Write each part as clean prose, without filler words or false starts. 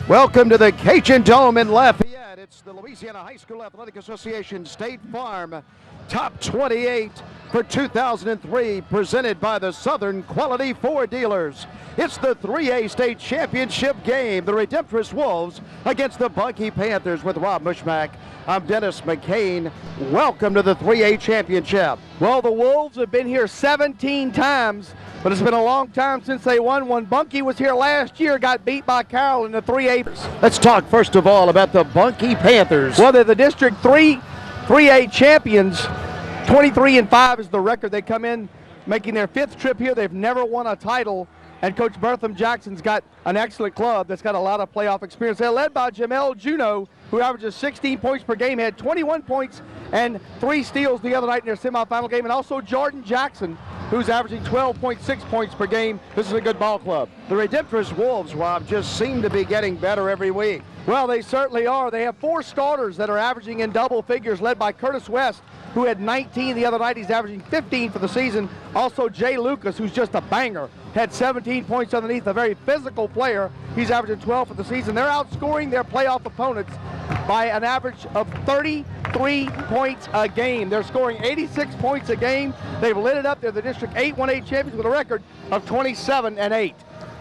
Welcome to the Cajun Dome in Lafayette. It's the Louisiana High School Athletic Association State Farm Top 28 for 2003, presented by the Southern Quality Ford Dealers. It's the 3A State Championship game, the Redemptorist Wolves against the Bunkie Panthers with Rob Mushmack. I'm Dennis McCain. Welcome to the 3A Championship. Well, the Wolves have been here 17 times, but it's been a long time since they won one. Bunkie was here last year, got beat by Carroll in the 3A. Let's talk first of all about the Bunkie Panthers. Well, they're the District 3A champions. 23-5 is the record. They come in making their 5th trip here. They've never won a title, and Coach Bertham Jackson's got an excellent club that's got a lot of playoff experience. They're led by Jamel Juno, who averages 16 points per game, had 21 points and 3 steals the other night in their semifinal game, and also Jordan Jackson, who's averaging 12.6 points per game. This is a good ball club. The Redemptorist Wolves, Rob, just seem to be getting better every week. Well, they certainly are. They have 4 starters that are averaging in double figures, led by Curtis West, who had 19 the other night. He's averaging 15 for the season. Also, Jay Lucas, who's just a banger, had 17 points underneath, a very physical player. He's averaging 12 for the season. They're outscoring their playoff opponents by an average of 33 points a game. They're scoring 86 points a game. They've lit it up. They're the District 8-1-8 champions with a record of 27-8.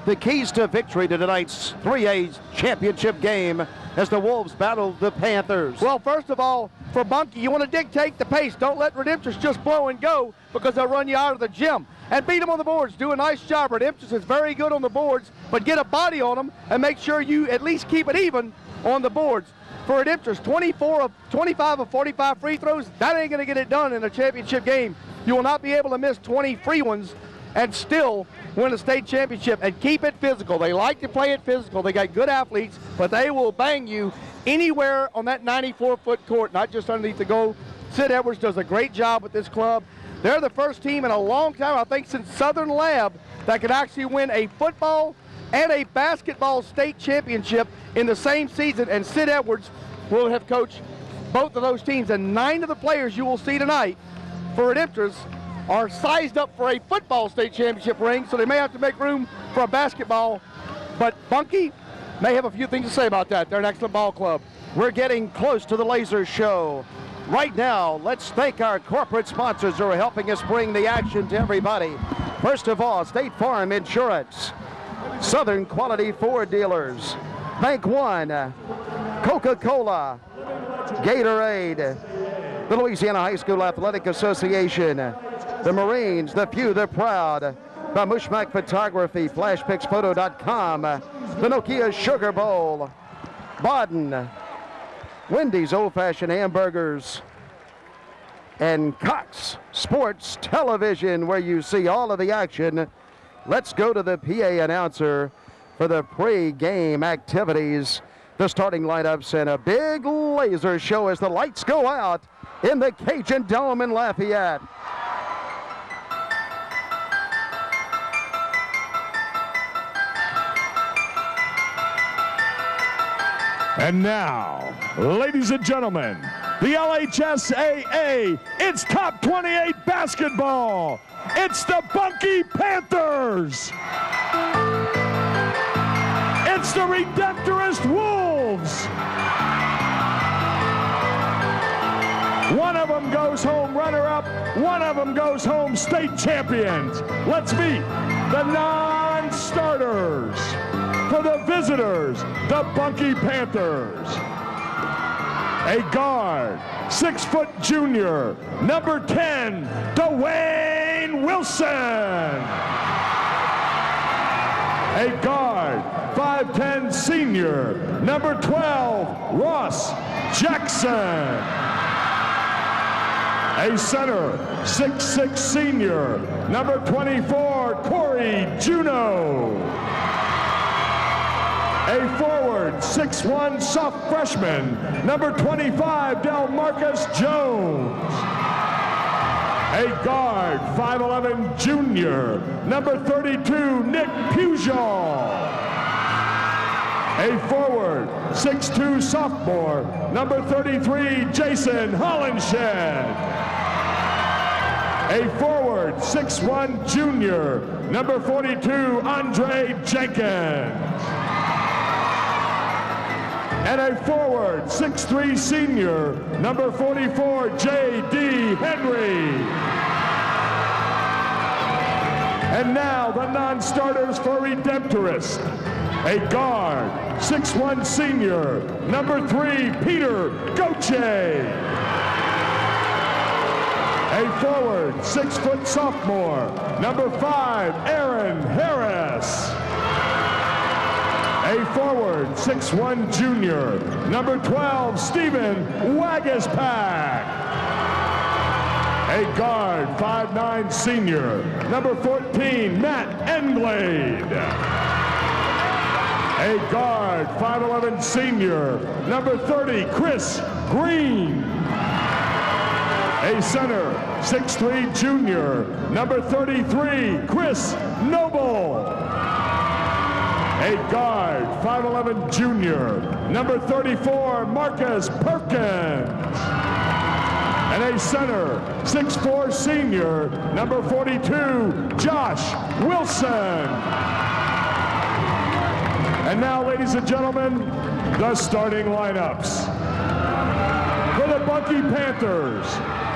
The keys to victory to tonight's 3A championship game as the Wolves battle the Panthers. Well, first of all, for Bunkie, you want to dictate the pace. Don't let Redemptorist just blow and go, because they'll run you out of the gym. And beat them on the boards. Do a nice job. Redemptorist is very good on the boards, but get a body on them and make sure you at least keep it even on the boards. For Redemptorist, 25 of 45 free throws, that ain't going to get it done in a championship game. You will not be able to miss 20 free ones and still win a state championship, and keep it physical. They like to play it physical. They got good athletes, but they will bang you anywhere on that 94-foot court, not just underneath the goal. Sid Edwards does a great job with this club. They're the first team in a long time, I think since Southern Lab, that could actually win a football and a basketball state championship in the same season, and Sid Edwards will have coached both of those teams, and 9 of the players you will see tonight for Redemptorist are sized up for a football state championship ring, so they may have to make room for a basketball. But Bunkie may have a few things to say about that. They're an excellent ball club. We're getting close to the laser show. Right now, let's thank our corporate sponsors who are helping us bring the action to everybody. First of all, State Farm Insurance, Southern Quality Ford Dealers, Bank One, Coca-Cola, Gatorade, the Louisiana High School Athletic Association, the Marines, the Few, the Proud, by Mushmack Photography, FlashPixPhoto.com, the Nokia Sugar Bowl, Baden, Wendy's Old Fashioned Hamburgers, and Cox Sports Television, where you see all of the action. Let's go to the PA announcer for the pre-game activities, the starting lineups, and a big laser show as the lights go out in the Cajun Dome in Lafayette. And now, ladies and gentlemen, the LHSAA, it's Top 28 basketball. It's the Bunkie Panthers. It's the Redemptorist Wolves. One of them goes home runner-up. One of them goes home state champions. Let's meet the non-starters. For the visitors, the Bunkie Panthers. A guard, 6-foot junior, number 10, Dwayne Wilson. A guard, 5'10 senior, number 12, Ross Jackson. A center, 6'6 senior, number 24, Corey Juno. A forward, 6'1 soft freshman, number 25, Delmarcus Jones. A guard, 5'11 junior, number 32, Nick Pujol. A forward, 6'2 sophomore, number 33, Jason Hollenshed. A forward, 6'1 junior, number 42, Andre Jenkins. And a forward, 6'3" senior, number 44, J.D. Henry. And now the non-starters for Redemptorist. A guard, 6'1" senior, number 3, Peter Goche. A forward, 6' sophomore, number 5, Aaron Harris. A forward, 6'1" junior, number 12, Stephen Wagaspack. A guard, 5'9" senior, number 14, Matt Englade. A guard, 5'11" senior, number 30, Chris Green. A center, 6'3" junior, number 33, Chris Noble. A guard, 5'11" junior, number 34, Marcus Perkins. And a center, 6'4" senior, number 42, Josh Wilson. And now, ladies and gentlemen, the starting lineups. For the Bunkie Panthers,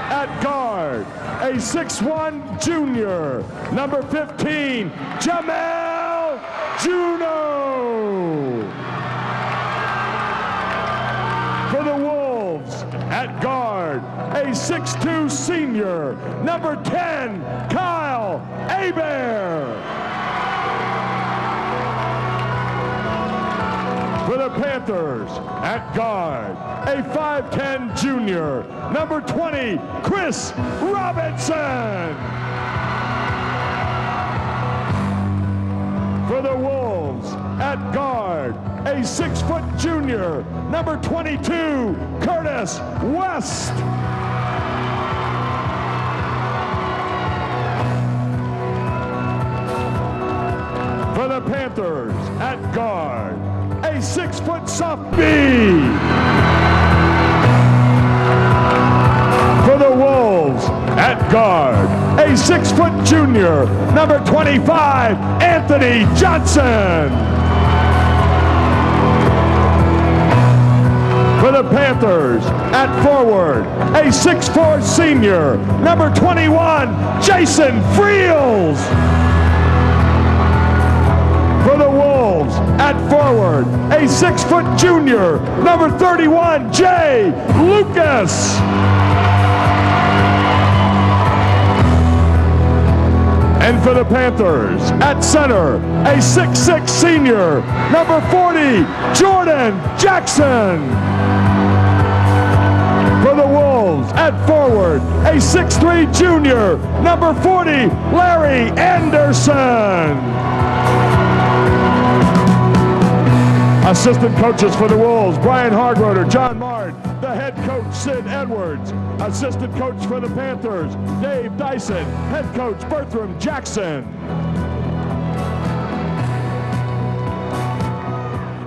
at guard, a 6'1" junior, number 15, Jamel Juno. For the Wolves, at guard, a 6'2" senior, number 10, Kyle Hebert. For the Panthers, at guard, a 5'10" junior, number 20, Chris Robinson. For the Wolves, at guard, a 6' junior, number 22, Curtis West. For the Panthers, at guard, a 6' softie. For the Wolves, at guard, a 6' junior, number 25, Anthony Johnson. For the Panthers, at forward, a 6'4" senior, number 21, Jason Friels. For the Wolves, at forward, a 6' junior, number 31, Jay Lucas. And for the Panthers, at center, a 6'6" senior, number 40, Jordan Jackson. For the Wolves, at forward, a 6'3" junior, number 40, Larry Anderson. Assistant coaches for the Wolves, Brian Hargroder, John Mard. The head coach, Sid Edwards. Assistant coach for the Panthers, Dave Dyson. Head coach, Bertram Jackson.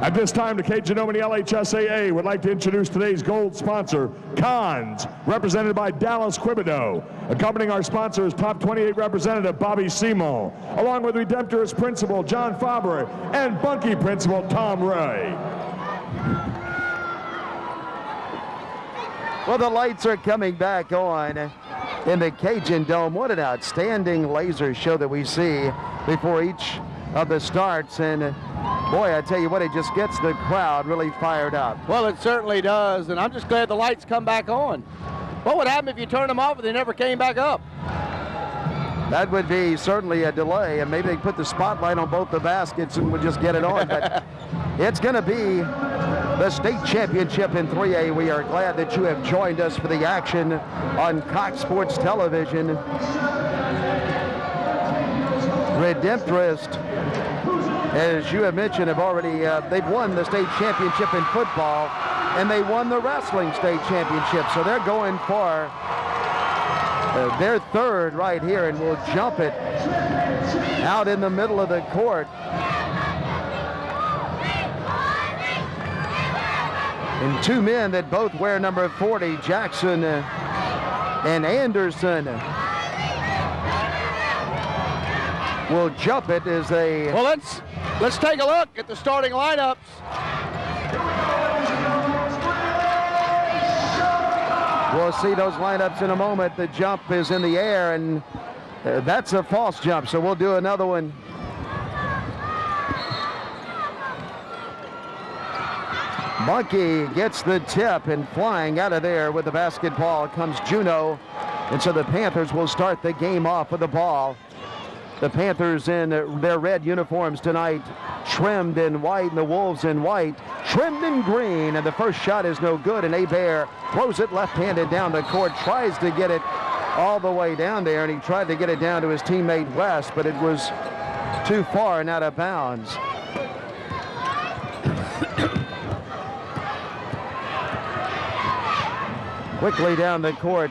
At this time, the Cajun Omni LHSAA would like to introduce today's gold sponsor, Cons, represented by Dallas Quibido. Accompanying our sponsor is Top 28 representative Bobby Seymour, along with Redemptorist principal John Fabre and Bunkie principal Tom Ray. Well, the lights are coming back on in the Cajun Dome. What an outstanding laser show that we see before each of the starts. And boy, I tell you what, it just gets the crowd really fired up. Well, it certainly does, and I'm just glad the lights come back on. What would happen if you turned them off and they never came back up? That would be certainly a delay, and maybe they put the spotlight on both the baskets and we'll just get it on. But it's going to be the state championship in 3A. We are glad that you have joined us for the action on Cox Sports Television. Redemptorist, as you have mentioned, have already they've won the state championship in football, and they won the wrestling state championship. So they're going for their third right here, and we'll jump it out in the middle of the court. And two men that both wear number 40, Jackson and Anderson, will jump it as they... Well, let's take a look at the starting lineups. We'll see those lineups in a moment. The jump is in the air, and that's a false jump, so we'll do another one. Bunkie gets the tip, and flying out of there with the basketball comes Juneau. And so the Panthers will start the game off with the ball. The Panthers in their red uniforms tonight, trimmed in white, and the Wolves in white, trimmed in green. And the first shot is no good, and Hebert throws it left-handed down the court, tries to get it all the way down there, and he tried to get it down to his teammate West, but it was too far and out of bounds. Quickly down the court,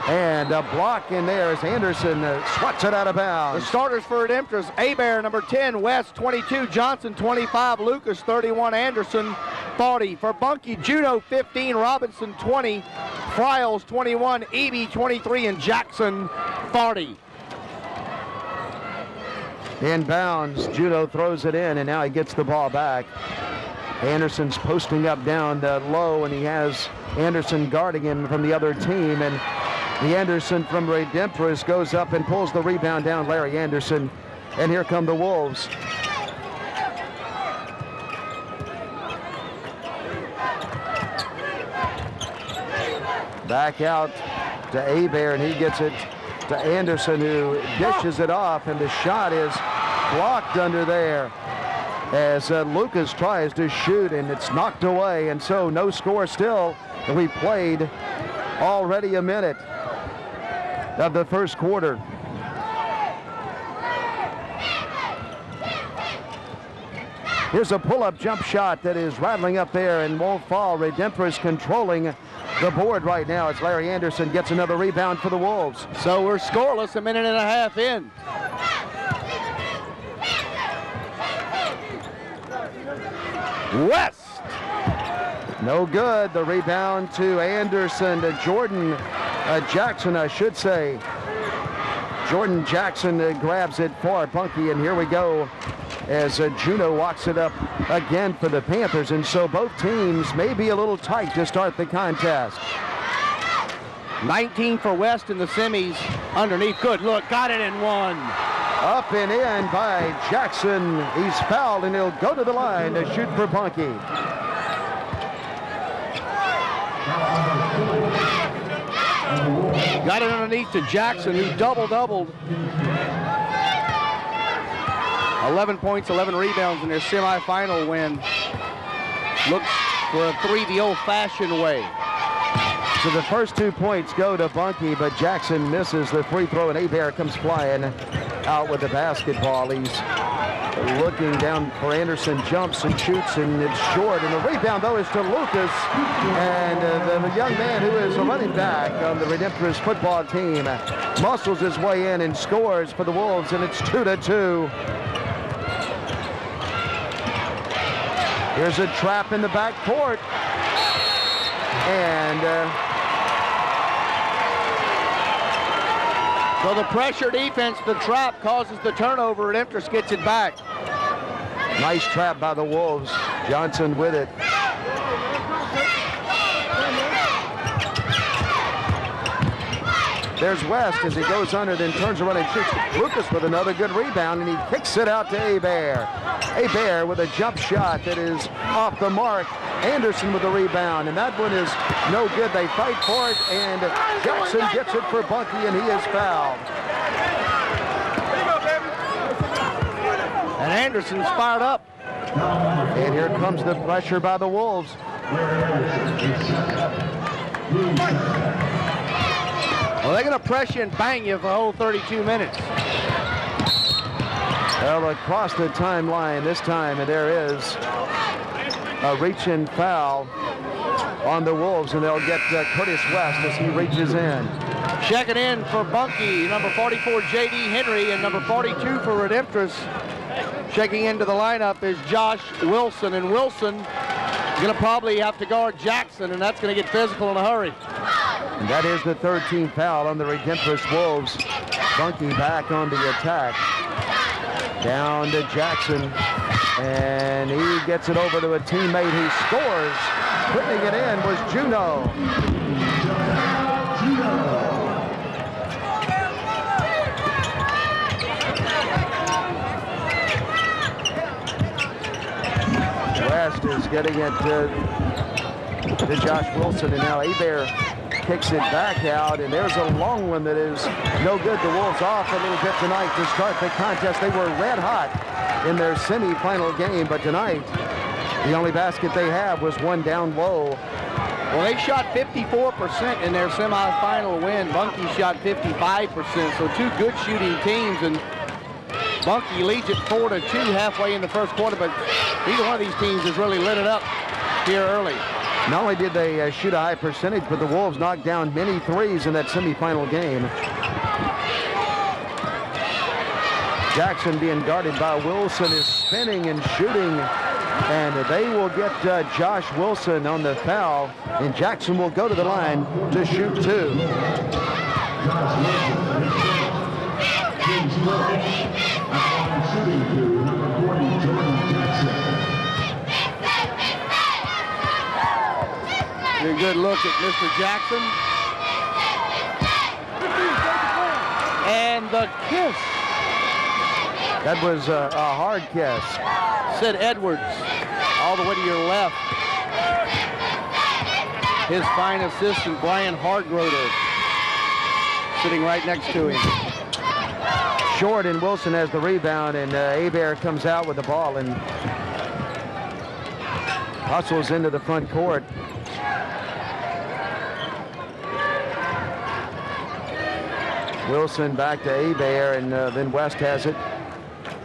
and a block in there as Anderson swats it out of bounds. The starters for Redemptorist: Hebert, number 10, West, 22, Johnson, 25, Lucas, 31, Anderson, 40. For Bunkie, Juneau, 15, Robinson, 20, Fryles, 21, Eby, 23, and Jackson, 40. Inbounds, Juneau throws it in, and now he gets the ball back. Anderson's posting up down low, and he has Anderson guarding him from the other team, and the Anderson from Redemptorist goes up and pulls the rebound down, Larry Anderson, and here come the Wolves. Back out to Hebert, and he gets it to Anderson, who dishes it off, and the shot is blocked under there as Lucas tries to shoot, and it's knocked away, and so no score still. We played already a minute of the first quarter. Here's a pull-up jump shot that is rattling up there and won't fall. Redemptorist controlling the board right now as Larry Anderson gets another rebound for the Wolves. So we're scoreless, a minute and a half in. West. No good. The rebound to Anderson, to Jordan Jackson, I should say. Jordan Jackson grabs it for Bunkie, and here we go as Juneau walks it up again for the Panthers, and so both teams may be a little tight to start the contest. 19 for West in the semis. Underneath, good look, got it in one. Up and in by Jackson. He's fouled, and he'll go to the line to shoot for Bunkie. Got it underneath to Jackson, who double-doubled. 11 points, 11 rebounds in their semifinal win. Looks for a three the old-fashioned way. So the first 2 points go to Bunkie, but Jackson misses the free throw, and Hebert comes flying out with the basketball. He's looking down for Anderson, jumps and shoots, and it's short. And the rebound, though, is to Lucas. And the young man who is a running back on the Redemptorist football team muscles his way in and scores for the Wolves, and it's 2-2. Here's a trap in the back court. And so the pressure defense, the trap, causes the turnover. Redemptorist gets it back. Nice trap by the Wolves. Johnson with it. There's West as he goes under, then turns around and shoots. Lucas with another good rebound, and he kicks it out to Hebert. Hebert with a jump shot that is off the mark. Anderson with the rebound, and that one is no good. They fight for it, and Jackson gets it for Bunkie, and he is fouled. And Anderson's fired up. And here comes the pressure by the Wolves. Well, they're going to press you and bang you for the whole 32 minutes. Well, across the timeline this time, and there is a reach-in foul on the Wolves, and they'll get Curtis West as he reaches in. Checking in for Bunkie, number 44, J.D. Henry, and number 42 for Redemptorist. Checking into the lineup is Josh Wilson, and Wilson is going to probably have to guard Jackson, and that's going to get physical in a hurry. And that is the third team foul on the Redemptorist Wolves. Bunkie back on the attack. Down to Jackson, and he gets it over to a teammate who scores. Putting it in was Juneau. West is getting it to Josh Wilson, and now Hebert kicks it back out, and there's a long one that is no good. The Wolves off a little bit tonight to start the contest. They were red hot in their semifinal game, but tonight the only basket they have was one down low. Well, they shot 54% in their semifinal win. Bunkie shot 55%, so two good shooting teams, and Bunkie leads it 4-2 halfway in the first quarter, but either one of these teams has really lit it up here early. Not only did they shoot a high percentage, but the Wolves knocked down many threes in that semifinal game. Jackson being guarded by Wilson is spinning and shooting, and they will get Josh Wilson on the foul, and Jackson will go to the line to shoot two. A good look at Mr. Jackson. And the kiss. That was a hard kiss. Sid Edwards, all the way to your left. His fine assistant, Brian Hardgroder, sitting right next to him. Short, and Wilson has the rebound, and Hebert comes out with the ball and hustles into the front court. Wilson back to Hebert, and then West has it.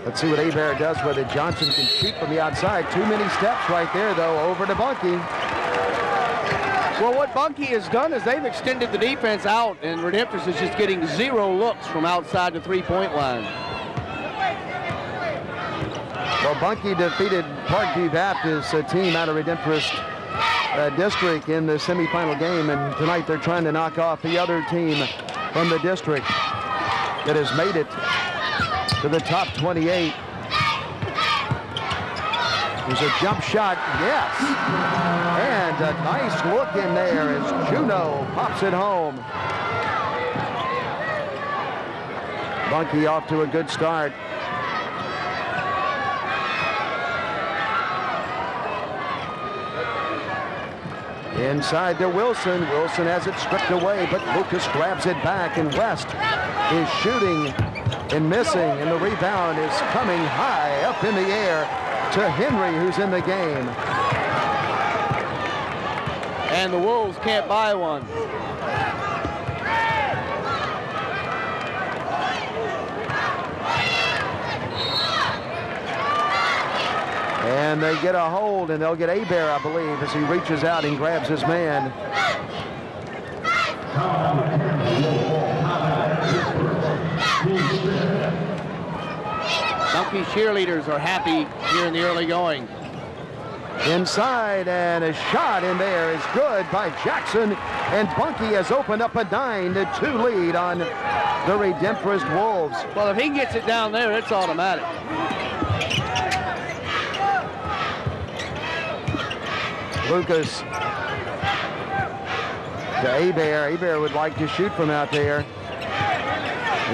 Let's see what Hebert does with it. Johnson can shoot from the outside. Too many steps right there, though. Over to Bunkie. Well, what Bunkie has done is they've extended the defense out, and Redemptorist is just getting 0 looks from outside the three-point line. Well, Bunkie defeated Parkview Baptist, a team out of Redemptorist district, in the semifinal game, and tonight they're trying to knock off the other team from the district that has made it to the top 28. There's a jump shot, yes. And a nice look in there as Juno pops it home. Bunkie off to a good start. Inside to Wilson. Wilson has it stripped away, but Lucas grabs it back, and West is shooting and missing, and the rebound is coming high up in the air to Henry, who's in the game. And the Wolves can't buy one. And they get a hold, and they'll get Hebert, I believe, as he reaches out and grabs his man. Bunkie cheerleaders are happy here in the early going. Inside, and a shot in there is good by Jackson, and Bunkie has opened up a 9-2 lead on the Redemptorist Wolves. Well, if he gets it down there, it's automatic. Lucas to Hebert. Hebert would like to shoot from out there.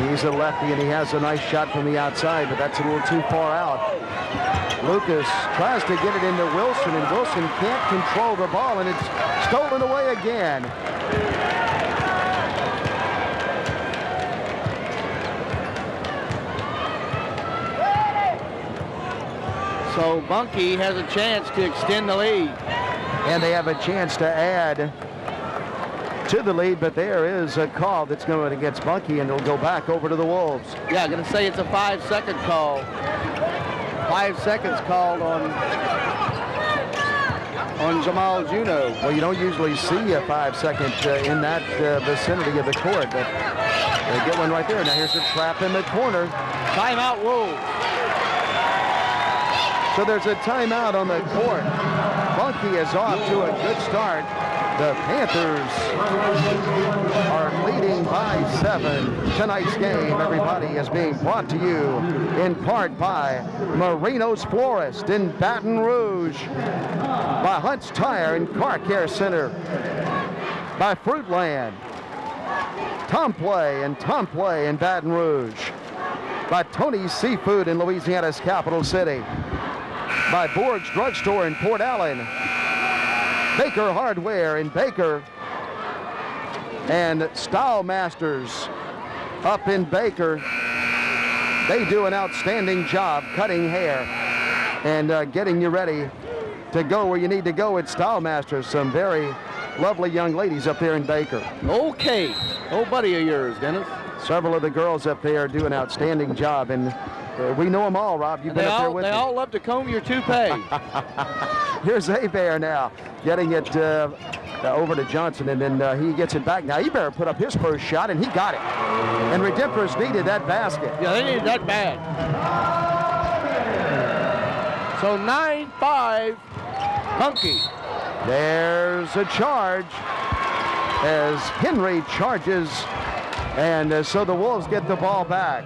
He's a lefty, and he has a nice shot from the outside, but that's a little too far out. Lucas tries to get it into Wilson, and Wilson can't control the ball, and it's stolen away again. So Bunkie has a chance to extend the lead. And they have a chance to add to the lead, but there is a call that's going against Bunkie, and it'll go back over to the Wolves. Yeah, I'm going to say it's a 5-second call. 5 seconds called on Jamal Juno. Well, you don't usually see a 5-second in that vicinity of the court, but they get one right there. Now here's a trap in the corner. Timeout Wolves. So there's a timeout on the court. Bunkie is off to a good start. The Panthers are leading by 7. Tonight's game, everybody, is being brought to you in part by Marino's Florist in Baton Rouge, by Hunt's Tire and Car Care Center, by Fruitland, Tom Play in Baton Rouge. By Tony's Seafood in Louisiana's capital city. By Borg's Drugstore in Port Allen. Baker Hardware in Baker. And Style Masters up in Baker. They do an outstanding job cutting hair and getting you ready to go where you need to go at Style Masters. Some very lovely young ladies up there in Baker. Okay. Old buddy of yours, Dennis. Several of the girls up there do an outstanding job, and we know them all, Rob. You've been up there with me. They all love to comb your toupee. Here's Hebert now, getting it over to Johnson, and then he gets it back. Now, Hebert put up his first shot, and he got it. And Redemptorist needed that basket. Yeah, they needed that bad. So 9-5, Bunkie. There's a charge as Henry charges, and so the Wolves get the ball back.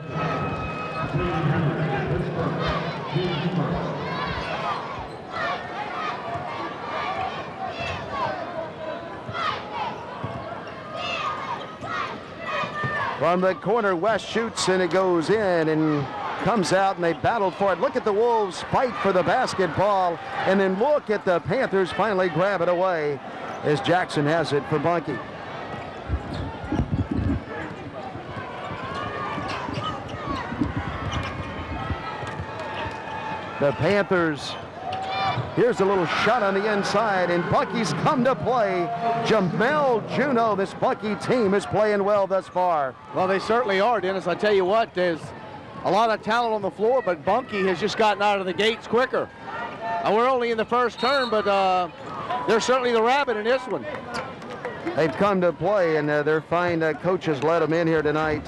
From the corner, West shoots, and it goes in and comes out, and they battled for it. Look at the Wolves fight for the basketball, and then look at the Panthers finally grab it away as Jackson has it for Bunkie. The Panthers, here's a little shot on the inside, and Bunkie's come to play. Jamel Juneau, this Bunkie team is playing well thus far. Well, they certainly are, Dennis. I tell you what, there's a lot of talent on the floor, but Bunkie has just gotten out of the gates quicker. We're only in the first term, but they're certainly the rabbit in this one. They've come to play, and their fine coaches let them in here tonight.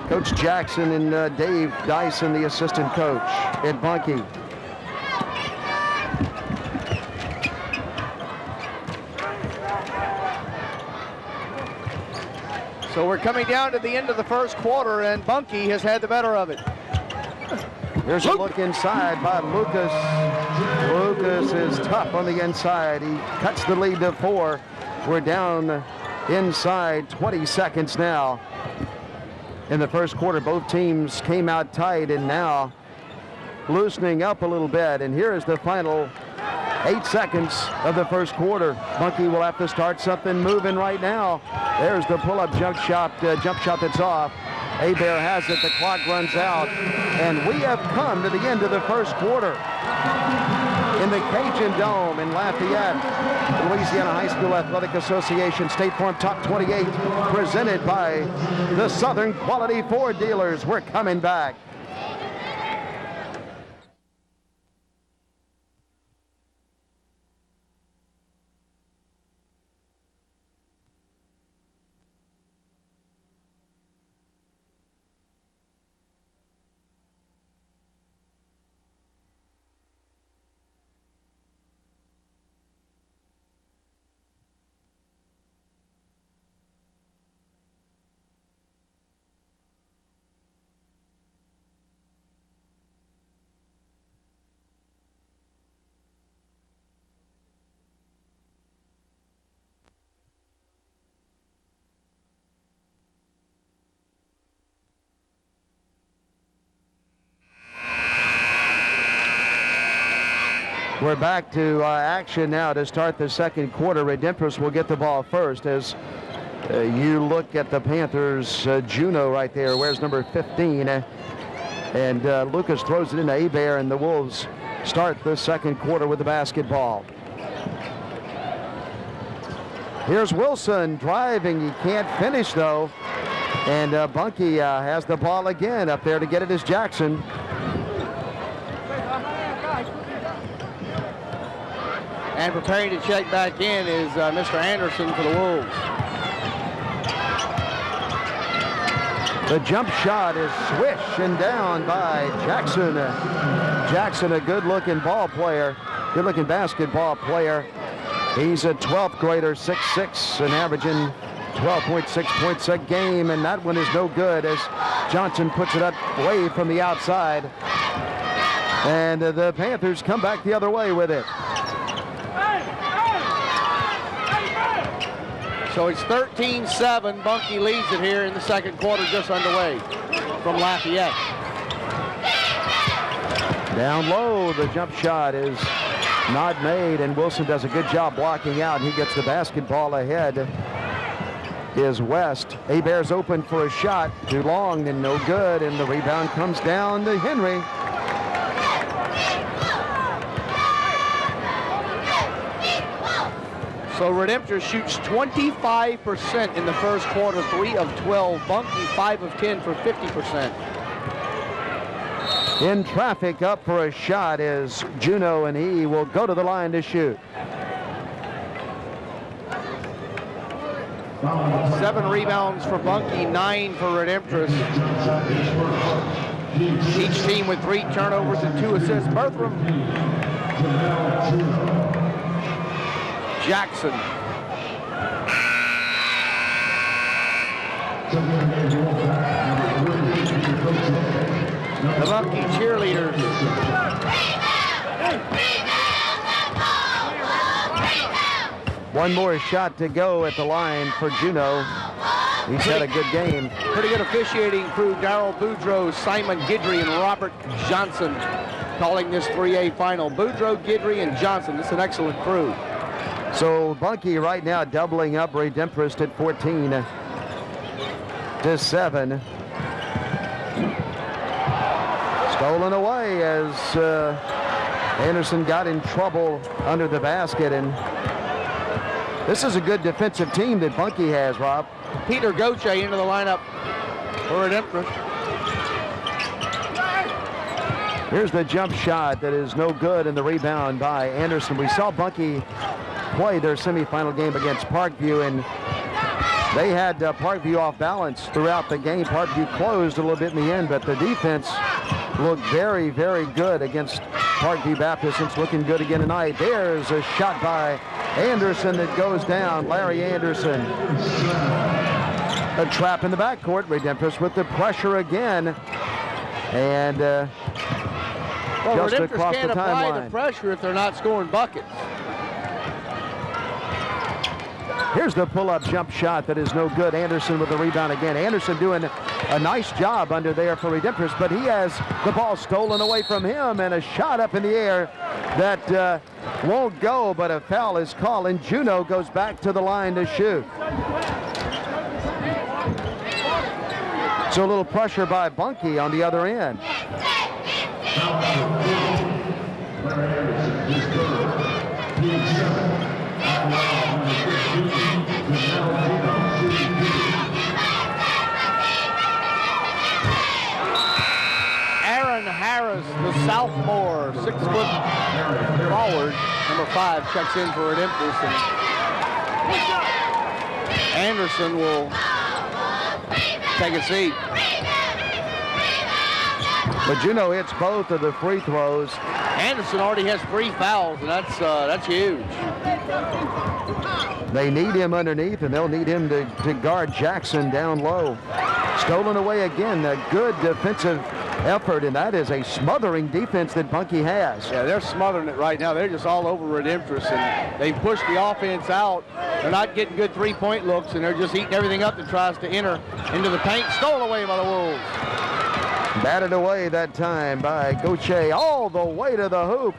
Coach Jackson and Dave Dyson, the assistant coach at Bunkie. So we're coming down to the end of the first quarter, and Bunkie has had the better of it. Here's a look inside by Lucas. Lucas is tough on the inside. He cuts the lead to 4. We're down inside 20 seconds now. In the first quarter, both teams came out tight, and now loosening up a little bit. And here is the final 8 seconds of the first quarter. Bunkie will have to start something moving right now. There's the pull-up jump shot that's off. Hebert has it, the clock runs out, and we have come to the end of the first quarter in the Cajun Dome in Lafayette. Louisiana High School Athletic Association State Farm Top 28, presented by the Southern Quality Ford Dealers. We're coming back. We're back to action now to start the second quarter. Redemptorist will get the ball first as you look at the Panthers. Juneau right there wears number 15. And Lucas throws it into Hebert, and the Wolves start the second quarter with the basketball. Here's Wilson driving. He can't finish, though. And Bunkie has the ball again up there to get it as Jackson. And preparing to check back in is Mr. Anderson for the Wolves. The jump shot is swished down by Jackson. Jackson, a good-looking ball player, good-looking basketball player. He's a 12th grader, 6'6", and averaging 12.6 points a game, and that one is no good as Johnson puts it up way from the outside. And the Panthers come back the other way with it. So it's 13-7. Bunkie leads it here in the second quarter, just underway from Lafayette. Down low, the jump shot is not made, and Wilson does a good job blocking out. He gets the basketball ahead. Is West. Hebert's open for a shot. Too long and no good, and the rebound comes down to Henry. So Redemptorist shoots 25% in the first quarter, 3 of 12. Bunkie 5 of 10 for 50%. In traffic, up for a shot is Juneau, and he will go to the line to shoot. 7 rebounds for Bunkie, 9 for Redemptorist. Each team with 3 turnovers and 2 assists. Bertram. Jackson. The Bunkie cheerleaders. One more shot to go at the line for Juneau. He's had a good game. Pretty good officiating crew. Darrell Boudreaux, Simon Guidry, and Robert Johnson calling this 3A final. Boudreaux, Guidry, and Johnson. This is an excellent crew. So Bunkie right now doubling up Redemptorist at 14-7. Stolen away as Anderson got in trouble under the basket, and this is a good defensive team that Bunkie has, Rob. Peter Goche into the lineup for Redemptorist. Here's the jump shot that is no good, and the rebound by Anderson. We saw Bunkie play their semifinal game against Parkview, and they had Parkview off balance throughout the game. Parkview closed a little bit in the end, but the defense looked very, very good against Parkview Baptist. It's looking good again tonight. There's a shot by Anderson that goes down. Larry Anderson. A trap in the backcourt. Redemptorist with the pressure again. And just Redemptorist across the can't apply timeline. the pressure if they're not scoring buckets. Here's the pull-up jump shot that is no good. Anderson with the rebound again. Anderson doing a nice job under there for Redemptorist, but he has the ball stolen away from him, and a shot up in the air that won't go, but a foul is called, and Juneau goes back to the line to shoot. So a little pressure by Bunkie on the other end. Aaron Harris, the sophomore, 6-foot forward, number 5, checks in for Redemptorist. Anderson will take a seat. But Juneau hits both of the free throws. Anderson already has 3 fouls, and that's huge. They need him underneath, and they'll need him to guard Jackson down low. Stolen away again. A good defensive effort, and that is a smothering defense that Bunkie has. Yeah, they're smothering it right now. They're just all over Redemptorist, and they push the offense out. They're not getting good three-point looks, and they're just eating everything up that tries to enter into the paint. Stolen away by the Wolves. Batted away that time by Goche all the way to the hoop,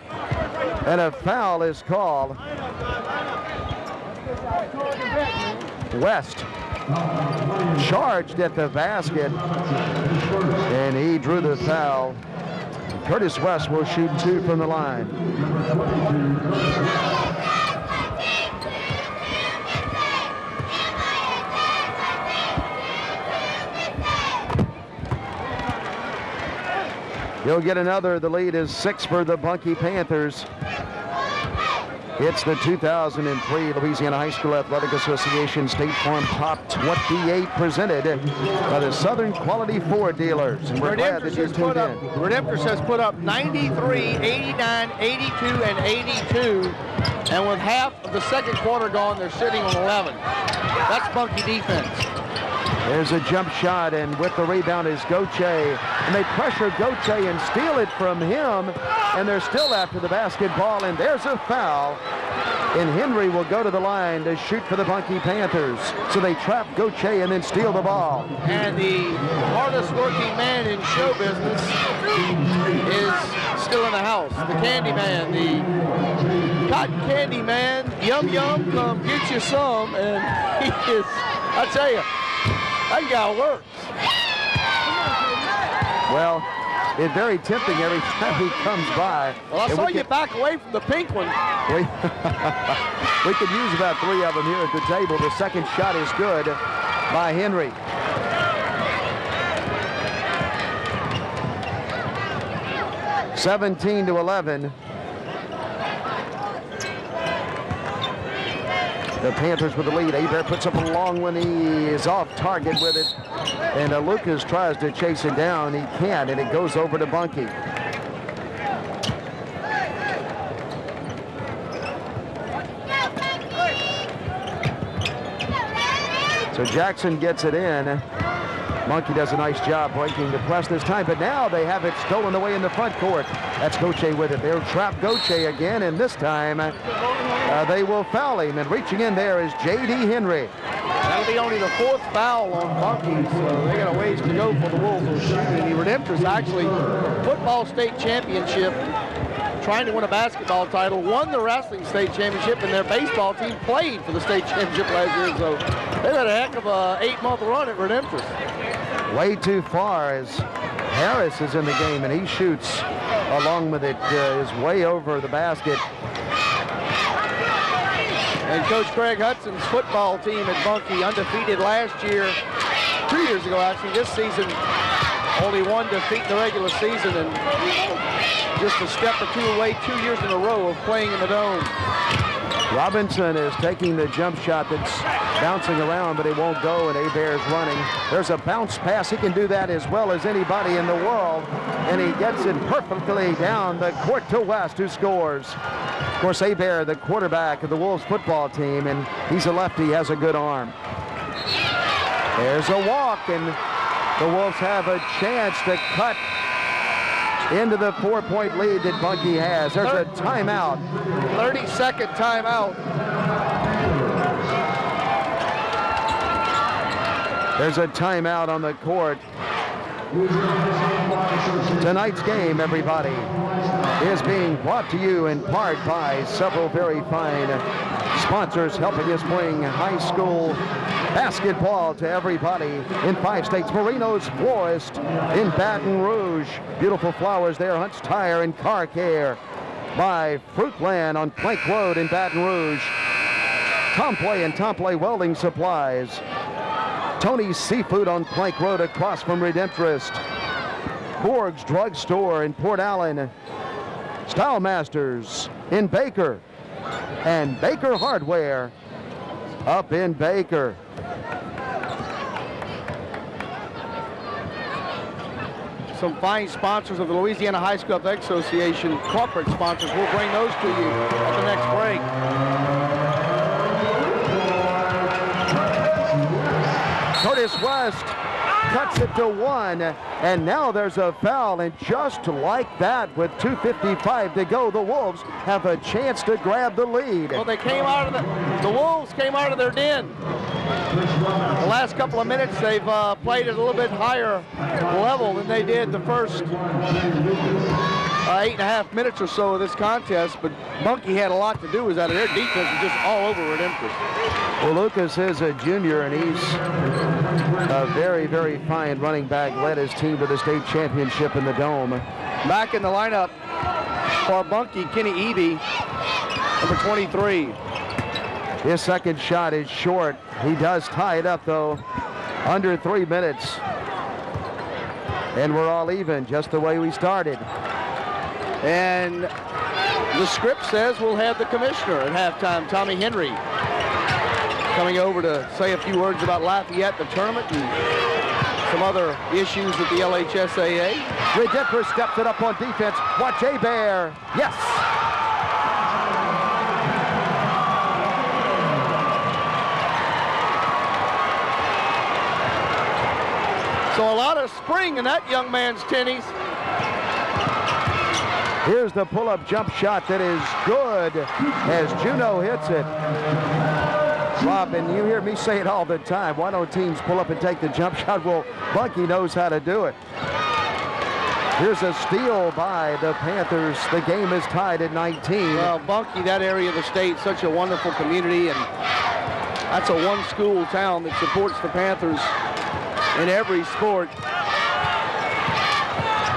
and a foul is called. West charged at the basket, and he drew the foul. Curtis West will shoot 2 from the line. He'll get another. The lead is 6 for the Bunkie Panthers. It's the 2003 Louisiana High School Athletic Association State Farm Top 28 presented by the Southern Quality Ford Dealers. And we're glad that you tuned in. Redemptorist has put up 93, 89, 82, and 82. And with half of the second quarter gone, they're sitting on 11. That's Bunkie defense. There's a jump shot, and with the rebound is Goche. And they pressure Goche and steal it from him, and they're still after the basketball, and there's a foul. And Henry will go to the line to shoot for the Bunkie Panthers. So they trap Goche and then steal the ball. And the hardest working man in show business is still in the house. The candy man, the cotton candy man. Yum, yum, come get you some. And he is, I tell you, that guy works. Well, it's very tempting every time he comes by. Well, I saw you back away from the pink one. We could use about 3 of them here at the table. The second shot is good by Henry. (17-11). The Panthers with the lead. Hebert puts up a long one. He is off target with it. And Lucas tries to chase it down. He can't, and it goes over to Bunkie. So Jackson gets it in. Bunkie does a nice job breaking the press this time, but now they have it stolen away in the front court. That's Goche with it. They'll trap Goche again, and this time they will foul him. And reaching in there is J.D. Henry. That'll be only the 4th foul on Bunkie, so they got a ways to go for the Wolves of shooting. The Redemptorist actually football state championship, trying to win a basketball title, won the wrestling state championship, and their baseball team played for the state championship last year. So they've had a heck of a 8-month run at Redemptorist. Way too far as Harris is in the game, and he shoots along with it, is way over the basket. And Coach Craig Hudson's football team at Bunkie, undefeated last year, 2 years ago actually, this season only 1 defeat in the regular season, and just a step or 2 away 2 years in a row of playing in the Dome. Robinson is taking the jump shot that's bouncing around, but it won't go, and Hebert's running. There's a bounce pass. He can do that as well as anybody in the world, and he gets it perfectly down the court to West, who scores. Of course, Hebert, the quarterback of the Wolves football team, and he's a lefty, has a good arm. There's a walk, and the Wolves have a chance to cut into the 4-point lead that Bunkie has. There's a timeout. 30-second timeout. There's a timeout on the court. Tonight's game, everybody, is being brought to you in part by several very fine sponsors helping us bring high school basketball to everybody in 5 states. Marino's Florist in Baton Rouge. Beautiful flowers there. Hunt's Tire and Car Care. By Fruitland on Plank Road in Baton Rouge. Tomplay and Tomplay Welding Supplies. Tony's Seafood on Plank Road across from Redemptorist. Borg's Drug Store in Port Allen. Style Masters in Baker. And Baker Hardware up in Baker. Some fine sponsors of the Louisiana High School Athletic Association, corporate sponsors. We'll bring those to you at the next break. Curtis West cuts it to 1, and now there's a foul, and just like that, with 2:55 to go, the Wolves have a chance to grab the lead. Well, they came out of the Wolves came out of their den. The last couple of minutes, they've played at a little bit higher level than they did the first 8.5 minutes or so of this contest, but Bunkie had a lot to do with that. Their defense was just all over Redemptorist. Well, Lucas is a junior, and he's a very, very fine running back, led his team to the state championship in the Dome. Back in the lineup for Bunkie, Kenny Eby, number 23. His second shot is short. He does tie it up, though, under 3 minutes. And we're all even, just the way we started. And the script says we'll have the commissioner at halftime, Tommy Henry, coming over to say a few words about Lafayette, the tournament, and some other issues with the LHSAA. Redemptorist steps it up on defense. Watch Hebert. Yes. spring in that young man's tennies. Here's the pull-up jump shot that is good as Juneau hits it. Rob, and you hear me say it all the time, why don't teams pull up and take the jump shot? Well, Bunkie knows how to do it. Here's a steal by the Panthers. The game is tied at 19. Well, Bunkie, that area of the state, such a wonderful community, and that's a one-school town that supports the Panthers in every sport.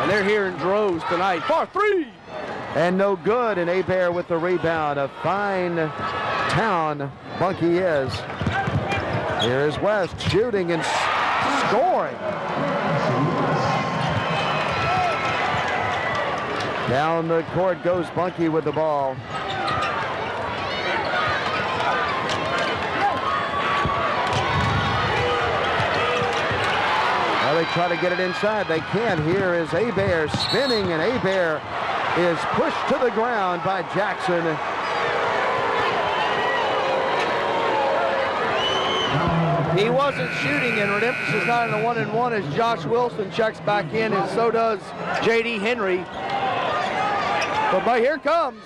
And they're here in droves tonight. For three! And no good, and Hebert with the rebound. A fine town Bunkie is. Here's West shooting and scoring. Down the court goes Bunkie with the ball. Well, they try to get it inside. They can't. Here is Hebert spinning, and Hebert is pushed to the ground by Jackson. He wasn't shooting, and Redemptorist is not in the 1-and-1 as Josh Wilson checks back in, and so does J.D. Henry. But here comes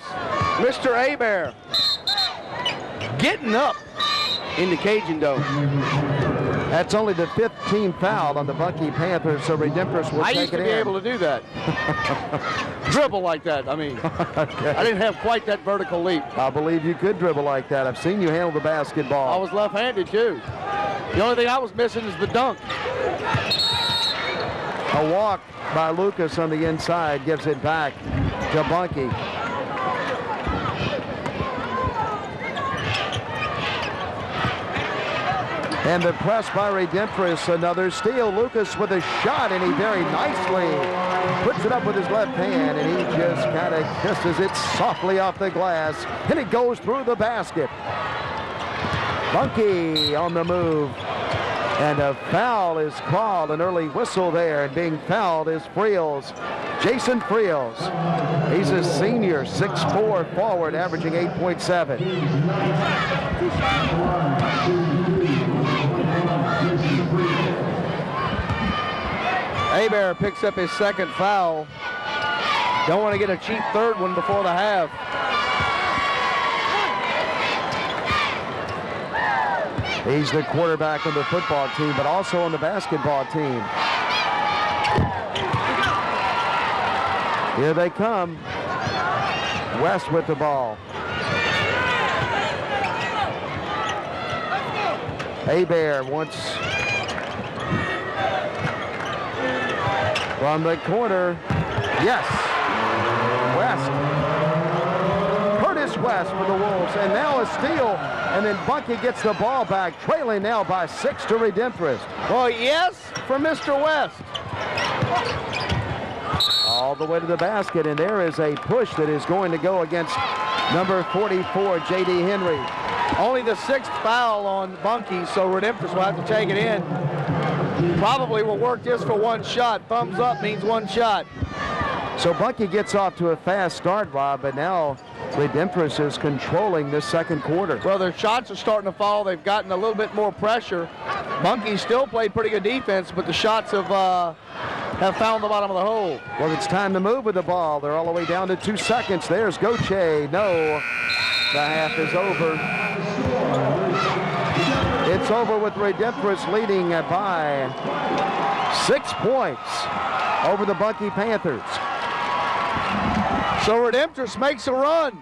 Mr. Hebert getting up in the Cajun Dome. That's only the 15th foul on the Bunkie Panthers, so Redemptorist will take it in. I used to be able to do that. Dribble like that, I mean. Okay. I didn't have quite that vertical leap. I believe you could dribble like that. I've seen you handle the basketball. I was left-handed, too. The only thing I was missing is the dunk. A walk by Lucas on the inside gives it back to Bunkie. And the press by Redemptorist, another steal. Lucas with a shot, and he very nicely puts it up with his left hand, and he just kind of kisses it softly off the glass, and it goes through the basket. Bunkie on the move, and a foul is called, an early whistle there, and being fouled is Friels. Jason Friels. He's a senior, 6'4" forward, averaging 8.7. Hebert picks up his second foul. Don't want to get a cheap third one before the half. He's the quarterback on the football team, but also on the basketball team. Here they come. West with the ball. Hebert wants from the corner. Yes. West. Curtis West for the Wolves, and now a steal, and then Bunkie gets the ball back, trailing now by 6 to Redemptorist. Well, yes, for Mr. West. All the way to the basket, and there is a push that is going to go against number 44, J.D. Henry. Only the 6th foul on Bunkie, so Redemptorist will have to take it in. Probably will work this for one shot. Thumbs up means one shot. So Bunkie gets off to a fast start, Rob, but now Redemptorist is controlling this second quarter. Well, their shots are starting to fall. They've gotten a little bit more pressure. Bunkie still played pretty good defense, but the shots have found the bottom of the hole. Well, it's time to move with the ball. They're all the way down to 2 seconds. There's Gauthier. No, the half is over. It's over with Redemptorist leading by 6 points over the Bunkie Panthers. So Redemptorist makes a run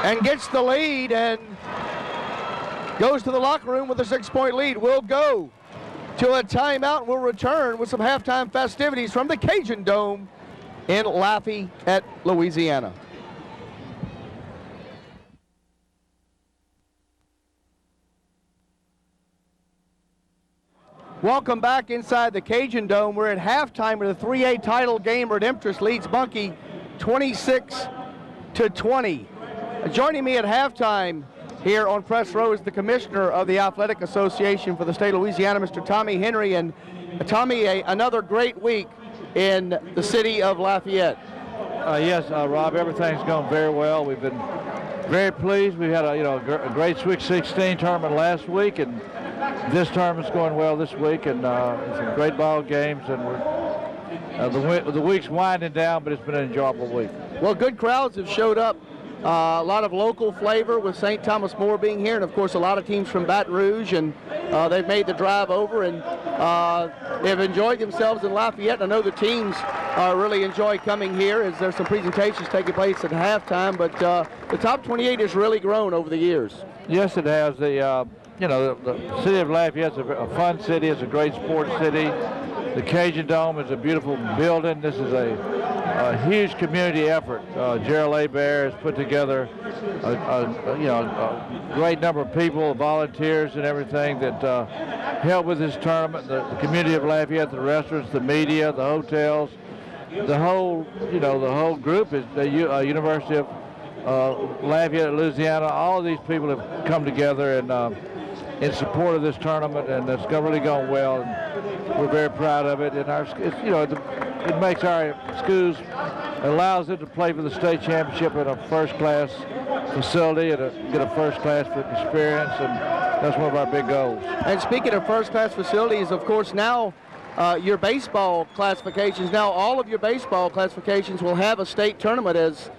and gets the lead and goes to the locker room with a 6-point lead. We'll go to a timeout. We'll return with some halftime festivities from the Cajun Dome in Lafayette, Louisiana. Welcome back inside the Cajun Dome. We're at halftime of the 3A title game. Redemptorist leads Bunkie 26-20. Joining me at halftime here on press row is the commissioner of the Athletic Association for the state of Louisiana, Mr. Tommy Henry. And Tommy, another great week in the city of Lafayette. Yes, Rob, everything's going very well. We've been very pleased. We had a great Sweet 16 tournament last week, and this tournament's going well this week, and some great ball games, and the week's winding down, but it's been an enjoyable week. Well, good crowds have showed up. A lot of local flavor with St. Thomas More being here, and of course a lot of teams from Baton Rouge, and they've made the drive over, and they've enjoyed themselves in Lafayette. I know the teams really enjoy coming here as there's some presentations taking place at halftime, but the top 28 has really grown over the years. Yes, it has. The city of Lafayette's a fun city. It's a great sports city. The Cajun Dome is a beautiful building. This is a huge community effort. Gerald Hebert has put together a great number of people, volunteers and everything that help with this tournament. The community of Lafayette, the restaurants, the media, the hotels, the whole group is the University of Lafayette, Louisiana. All of these people have come together and in support of this tournament, and it's really gone well. And we're very proud of it, and it makes our schools, allows them to play for the state championship in a first-class facility and get a first-class experience, and that's one of our big goals. And speaking of first-class facilities, of course, now your baseball classifications, now all of your baseball classifications will have a state tournament as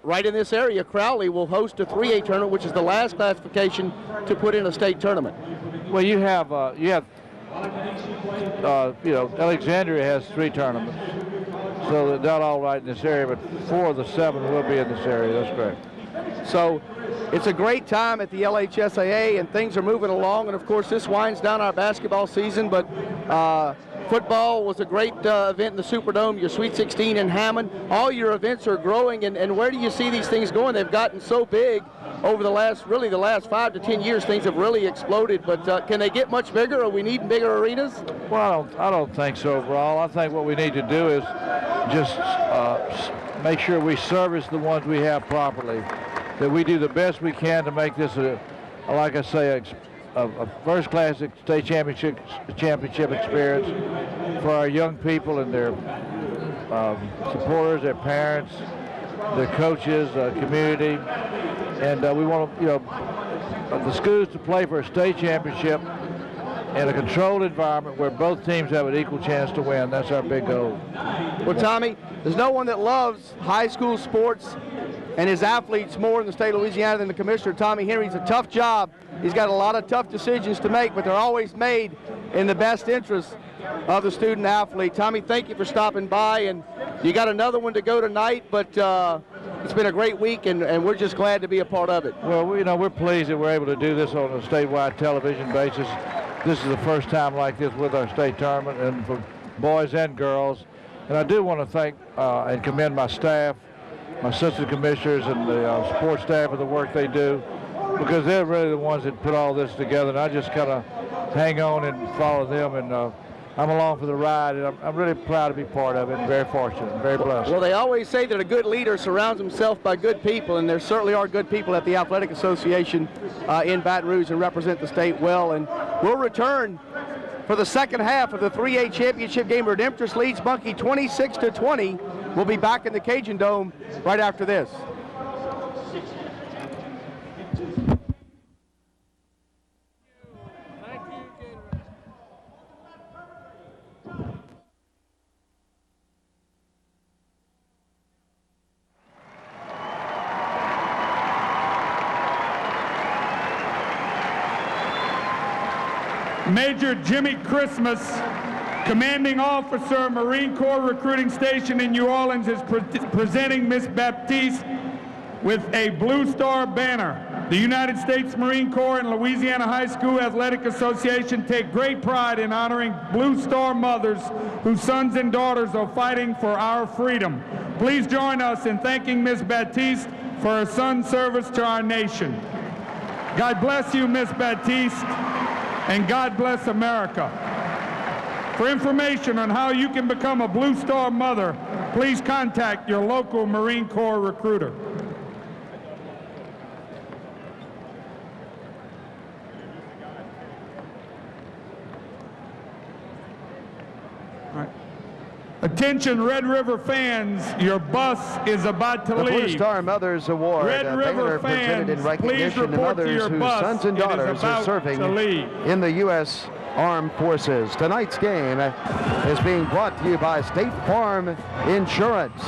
right in this area. Crowley will host a 3A tournament, which is the last classification to put in a state tournament. Well, you have Alexandria has 3 tournaments, so they're not all right in this area, but 4 of the 7 will be in this area. That's great. So it's a great time at the LHSAA, and things are moving along, and of course this winds down our basketball season, but football was a great event in the Superdome, your Sweet 16 in Hammond. All your events are growing, and where do you see these things going? They've gotten so big over the last 5 to 10 years. Things have really exploded, but can they get much bigger? Are we needing bigger arenas? Well, I don't think so overall. I think what we need to do is just make sure we service the ones we have properly, that we do the best we can to make this like I say, a first-class state championship experience for our young people and their supporters, their parents, their coaches, community, and we want the schools to play for a state championship in a controlled environment where both teams have an equal chance to win. That's our big goal. Well, Tommy, there's no one that loves high school sports and his athletes more in the state of Louisiana than the commissioner, Tommy Henry. It's a tough job. He's got a lot of tough decisions to make, but they're always made in the best interest of the student athlete. Tommy, thank you for stopping by, and you got another one to go tonight, but it's been a great week, and we're just glad to be a part of it. Well, we're pleased that we're able to do this on a statewide television basis. This is the first time like this with our state tournament, and for boys and girls. And I do want to thank and commend my staff, my assistant commissioners, and the sports staff for the work they do, because they're really the ones that put all this together, and I just kind of hang on and follow them, and I'm along for the ride, and I'm really proud to be part of it, and very fortunate and very blessed. Well, they always say that a good leader surrounds himself by good people, and there certainly are good people at the Athletic Association in Baton Rouge and represent the state well. And we'll return for the second half of the 3A championship game. Redemptorist leads Bunkie 26-20. We'll be back in the Cajun Dome right after this. Major Jimmy Christmas, Commanding Officer, Marine Corps Recruiting Station in New Orleans, is presenting Miss Baptiste with a Blue Star banner. The United States Marine Corps and Louisiana High School Athletic Association take great pride in honoring Blue Star mothers whose sons and daughters are fighting for our freedom. Please join us in thanking Miss Baptiste for her son's service to our nation. God bless you, Miss Baptiste, and God bless America. For information on how you can become a Blue Star mother, please contact your local Marine Corps recruiter. All right. Attention, Red River fans, your bus is about to The leave. Blue Star Mothers Award, Red a River banner presented in fans, recognition please to report to mothers your whose bus. sons and It is daughters are about serving to leave. in the U.S. Armed Forces. Tonight's game is being brought to you by State Farm Insurance,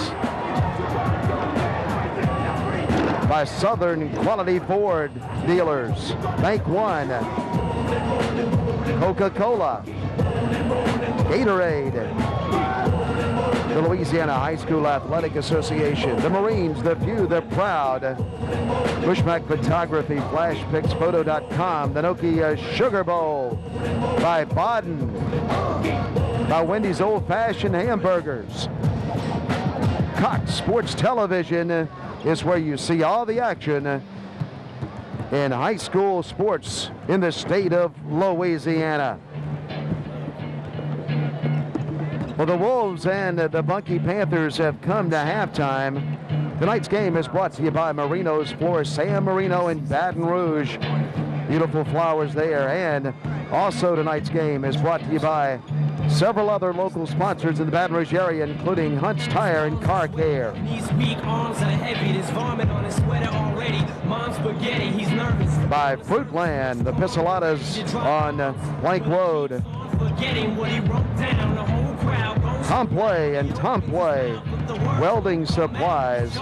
by Southern Quality Ford Dealers, Bank One, Coca-Cola, Gatorade, the Louisiana High School Athletic Association, the Marines, the few, the proud, Bushmack Photography, FlashPicsPhoto.com, the Nokia Sugar Bowl, by Baden, by Wendy's Old Fashioned Hamburgers. Cox Sports Television is where you see all the action in high school sports in the state of Louisiana. Well, the Wolves and the Bunkie Panthers have come to halftime. Tonight's game is brought to you by Marino's Florist, San Marino in Baton Rouge. Beautiful flowers there. And also tonight's game is brought to you by several other local sponsors in the Baton Rouge area, including Hunt's Tire and Car Care. These weak arms are heavy, there's vomit on his sweater already. Mom's spaghetti, he's nervous. By Fruitland, the Pistoladas on Plank Road. Forgetting what he wrote down, the whole crowd goes. Tomplay and Tomplay Welding Supplies,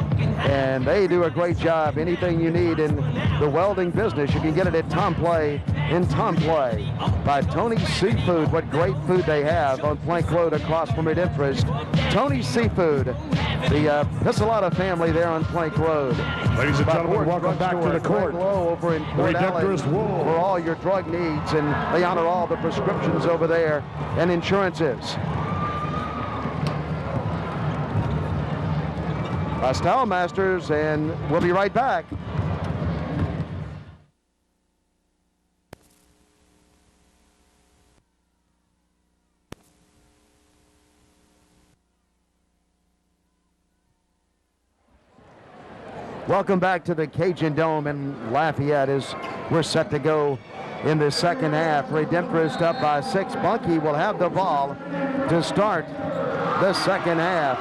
and they do a great job. Anything you need in the welding business, you can get it at Tomplay in Tomplay. By Tony's Seafood, what great food they have on Plank Road across from Redemptorist. Tony's Seafood, the Pistolata family there on Plank Road. Ladies and By gentlemen, Ford welcome back to the Drugstore, court. Greg Lowe over in Port Allen Redemptorist Wolves. for all your drug needs, and they honor all the prescriptions over there and insurances. By Style Masters, and we'll be right back. Welcome back to the Cajun Dome in Lafayette as we're set to go in the second half. Redemptorist up by 6. Bunkie will have the ball to start the second half.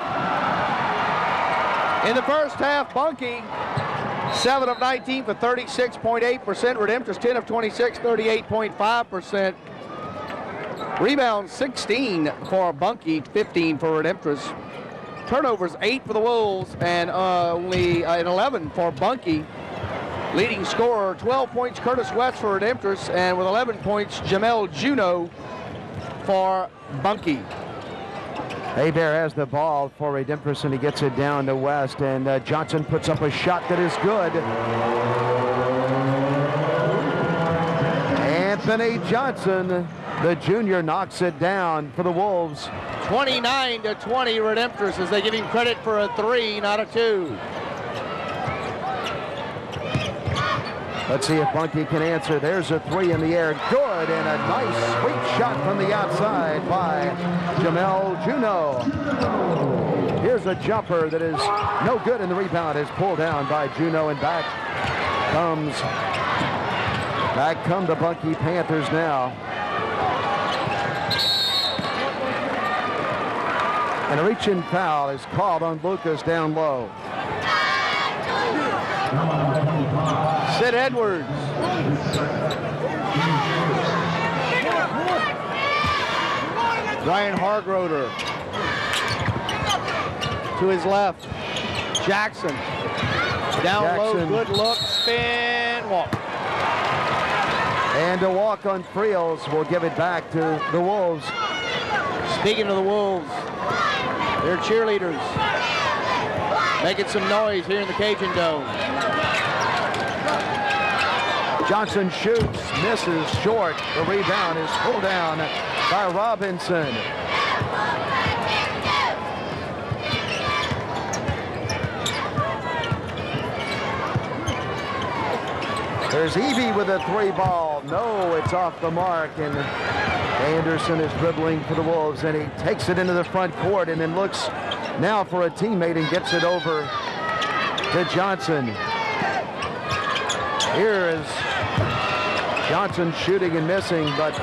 In the first half, Bunkie, 7 of 19 for 36.8%. Redemptorist 10 of 26, 38.5%. Rebounds 16 for Bunkie, 15 for Redemptorist. Turnovers 8 for the Wolves and only an 11 for Bunkie. Leading scorer, 12 points, Curtis West for Redemptorist, and with 11 points, Jamel Juno for Bunkie. Hebert has the ball for Redemptorist, and he gets it down to West, and Johnson puts up a shot that is good. Anthony Johnson, the junior, knocks it down for the Wolves. 29-20 Redemptorist as they give him credit for a 3, not a 2. Let's see if Bunkie can answer. There's a 3 in the air. Good, and a nice sweet shot from the outside by Jamel Juno. Here's a jumper that is no good, and the rebound is pulled down by Juno, and back come the Bunkie Panthers now. And a reach-in foul is called on Lucas down low. Sid Edwards. Ryan Hargroder. To his left. Jackson. Down low, good look, spin, walk. And a walk on Friels will give it back to the Wolves. Speaking of the Wolves, they're cheerleaders. Making some noise here in the Cajun Dome. Johnson shoots, misses short. The rebound is pulled down by Robinson. There's Evie with a 3 ball. No, it's off the mark, and Anderson is dribbling for the Wolves, and he takes it into the front court and then looks now for a teammate and gets it over to Johnson. Here is Johnson shooting and missing, but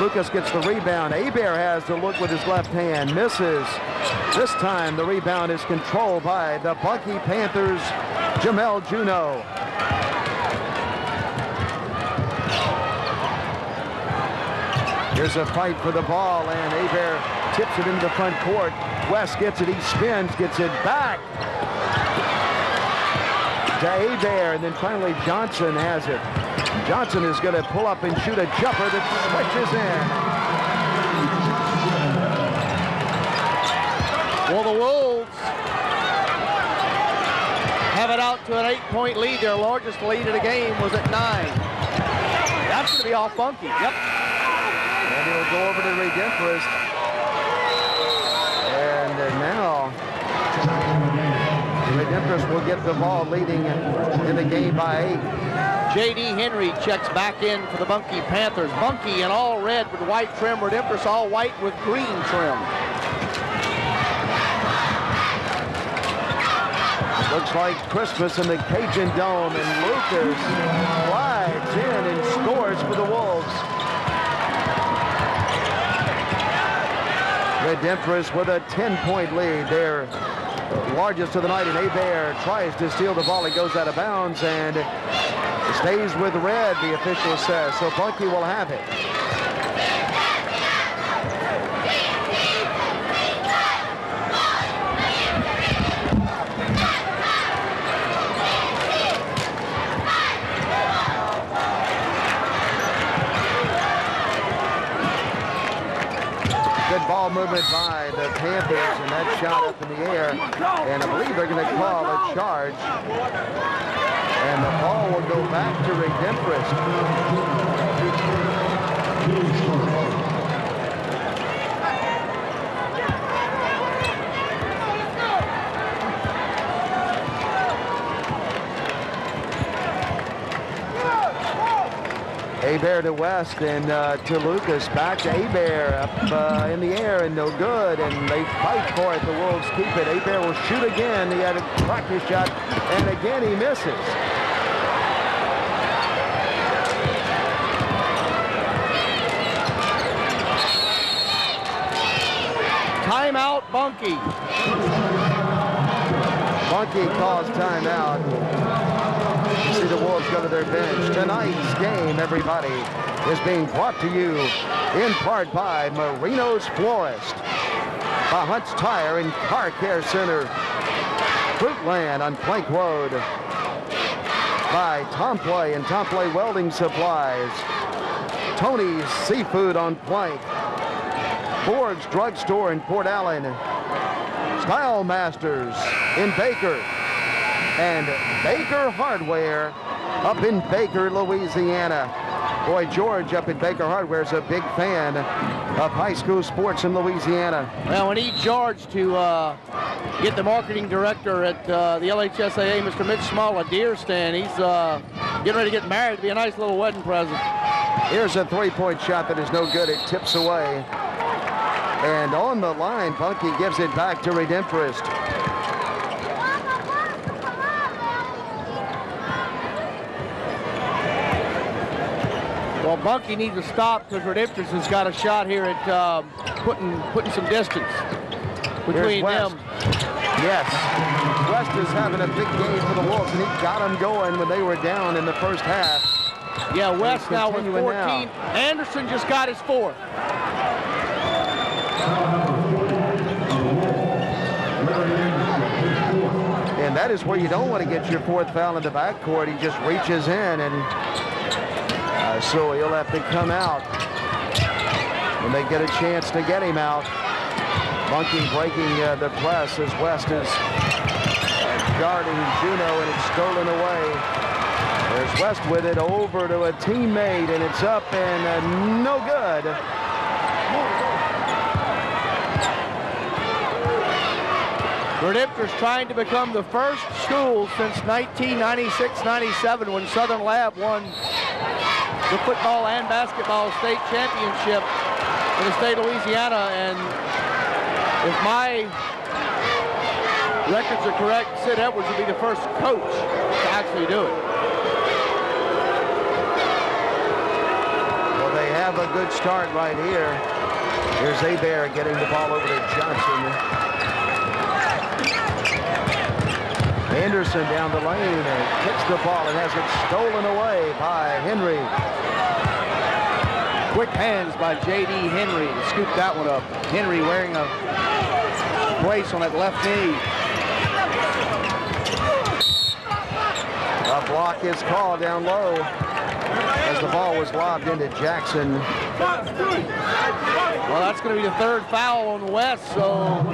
Lucas gets the rebound. Hebert has the look with his left hand. Misses. This time the rebound is controlled by the Bunkie Panthers, Jamel Juneau. Here's a fight for the ball, and Hebert tips it into the front court. West gets it, he spins, gets it back to Hebert, and then finally Johnson has it. Johnson is going to pull up and shoot a jumper that switches in. Well, the Wolves have it out to an 8-point lead. Their largest lead of the game was at 9. That's going to be off Bunkie. Yep. And he'll go over to Redemptorist. And now Redemptorist will get the ball leading in the game by 8. J.D. Henry checks back in for the Bunkie Panthers. Bunkie in all red with white trim. Redemptorist all white with green trim. Looks like Christmas in the Cajun Dome, and Lucas slides in and scores for the Wolves. Redemptorist with a 10-point lead. Their largest of the night, and Hebert tries to steal the ball. He goes out of bounds and stays with red, the official says. So Bunkie will have it. Good ball movement by the Panthers, and that shot up in the air. And I believe they're going to call a charge. And the ball will go back to Redemptorist. Hebert to West and to Lucas. Back to Hebert up in the air and no good. And they fight for it. The Wolves keep it. Hebert will shoot again. He had a practice shot and again he misses. Timeout, Bunkie. Bunkie calls timeout. You see the Wolves go to their bench. Tonight's game, everybody, is being brought to you in part by Marino's Florist, by Hunt's Tire and Car Care Center, Fruitland on Plank Road, by Tom Play and Tom Play Welding Supplies, Tony's Seafood on Plank, Ford's Drugstore in Port Allen, Style Masters in Baker, and Baker Hardware up in Baker, Louisiana. Boy, George up at Baker Hardware is a big fan of high school sports in Louisiana. Well, we need George to get the marketing director at the LHSAA, Mr. Mitch Small, a deer stand. He's getting ready to get married. It'll be a nice little wedding present. Here's a three-point shot that is no good. It tips away. And on the line, Bunkie gives it back to Redemptorist. Well, Bunkie needs to stop because Redemptorist has got a shot here at putting some distance between them. Yes, West is having a big game for the Wolves, and he got them going when they were down in the first half. Yeah, West now with 14. Now. Anderson just got his fourth. And that is where you don't want to get your fourth foul in the backcourt. He just reaches in, and so he'll have to come out when they get a chance to get him out. Bunkie breaking the press as West is guarding Juneau, and it's stolen away. There's West with it over to a teammate, and it's up and no good. Redemptorist trying to become the first school since 1996-97 when Southern Lab won the football and basketball state championship in the state of Louisiana. And if my records are correct, Sid Edwards will be the first coach to actually do it. Well, they have a good start right here. Here's Hebert getting the ball over to Johnson. Anderson down the lane and kicks the ball and has it stolen away by Henry. Quick hands by J.D. Henry to scoop that one up. Henry wearing a brace on that left knee. A block is called down low as the ball was lobbed into Jackson. Well, that's going to be the third foul on West, so...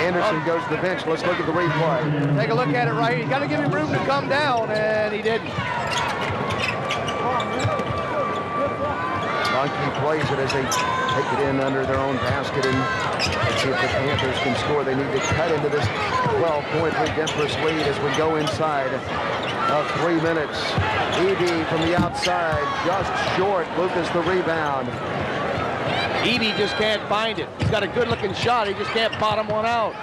Anderson goes to the bench. Let's look at the replay. Take a look at it right here. You got to give him room to come down, and he didn't. Bunkie plays it as they take it in under their own basket, and let's see if the Panthers can score. They need to cut into this 12-point Redemptorist lead as we go inside of 3 minutes. Eby from the outside, just short. Lucas the rebound. Eby just can't find it. He's got a good-looking shot. He just can't bottom one out.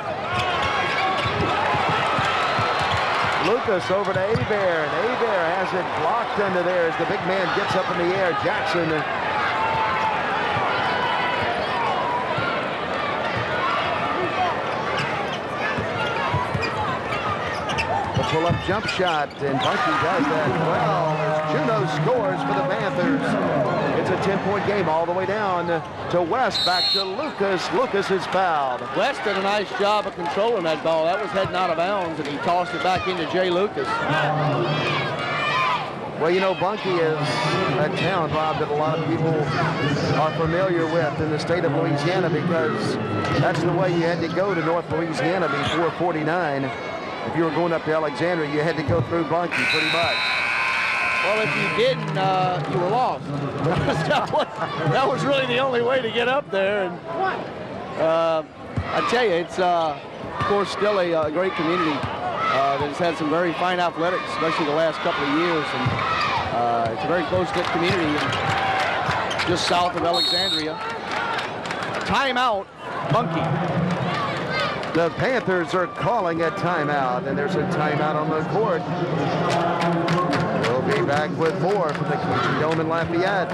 Lucas over to Hebert, and Hebert has it blocked under there as the big man gets up in the air. Jackson. The pull-up jump shot, and Bunkie does that well as Juneau scores for the Panthers. It's a 10-point game all the way down to West. Back to Lucas. Lucas is fouled. West did a nice job of controlling that ball. That was heading out of bounds, and he tossed it back into Jay Lucas. Well, you know, Bunkie is a town, Rob, that a lot of people are familiar with in the state of Louisiana because that's the way you had to go to North Louisiana before 49. If you were going up to Alexandria, you had to go through Bunkie pretty much. Well, if you didn't, you were lost. that was really the only way to get up there. And I tell you, it's, of course, still a great community that has had some very fine athletics, especially the last couple of years. And it's a very close-knit community just south of Alexandria. Timeout, Bunkie. The Panthers are calling a timeout, and there's a timeout on the court. We'll be back with more from the Cajun Dome in Lafayette.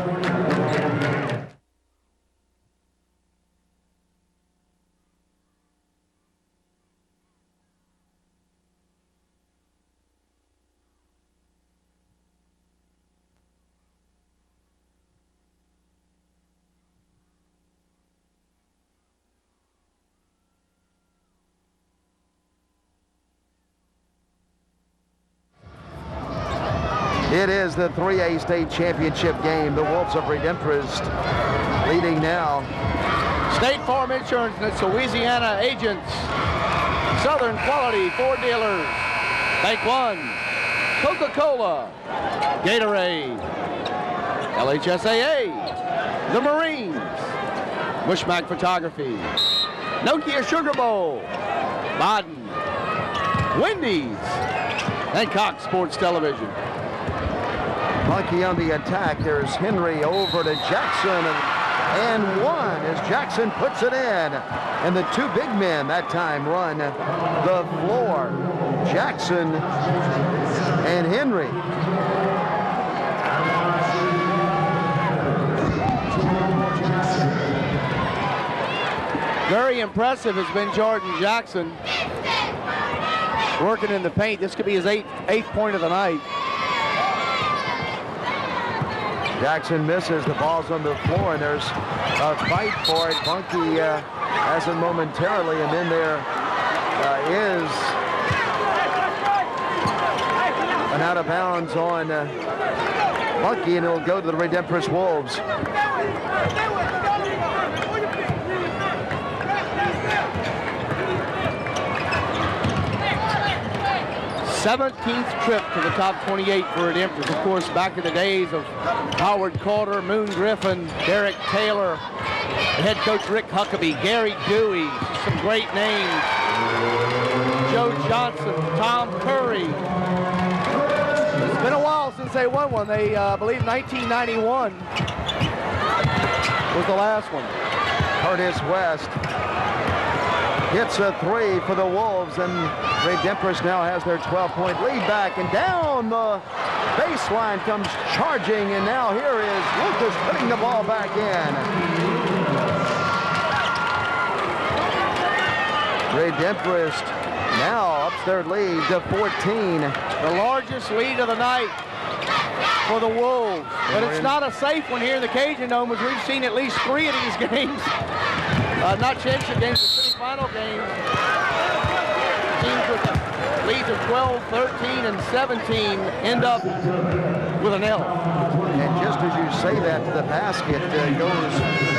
It is the 3A state championship game. The Wolves of Redemptorist leading now. State Farm Insurance and its Louisiana agents. Southern Quality Ford Dealers. Bank One. Coca-Cola. Gatorade. LHSAA. The Marines. Bushmack Photography. Nokia Sugar Bowl. Baden. Wendy's. And Cox Sports Television. Bunkie on the attack. There's Henry over to Jackson, and one as Jackson puts it in. And the two big men that time run the floor. Jackson and Henry. Very impressive has been Jordan Jackson. Working in the paint. This could be his eighth point of the night. Jackson misses. The ball's on the floor, and there's a fight for it. Bunkie has it momentarily, and then there is an out of bounds on Bunkie, and it'll go to the Redemptorist Wolves. 17th trip to the top 28 for Redemptorist. Of course, back in the days of Howard Calder, Moon Griffin, Derek Taylor, head coach Rick Huckabee, Gary Dewey, some great names. Joe Johnson, Tom Curry. It's been a while since they won one. They believe 1991 was the last one. Curtis West hits a 3 for the Wolves, and Redemptorist now has their 12-point lead back, and down the baseline comes charging, and now here is Lucas putting the ball back in. Redemptorist now ups their lead to 14. The largest lead of the night for the Wolves. But it's not a safe one here in the Cajun Dome, as we've seen at least 3 of these games. Not championship games, but semifinal games. Teams with leads of 12, 13, and 17 end up with an L. And just as you say that, to the basket goes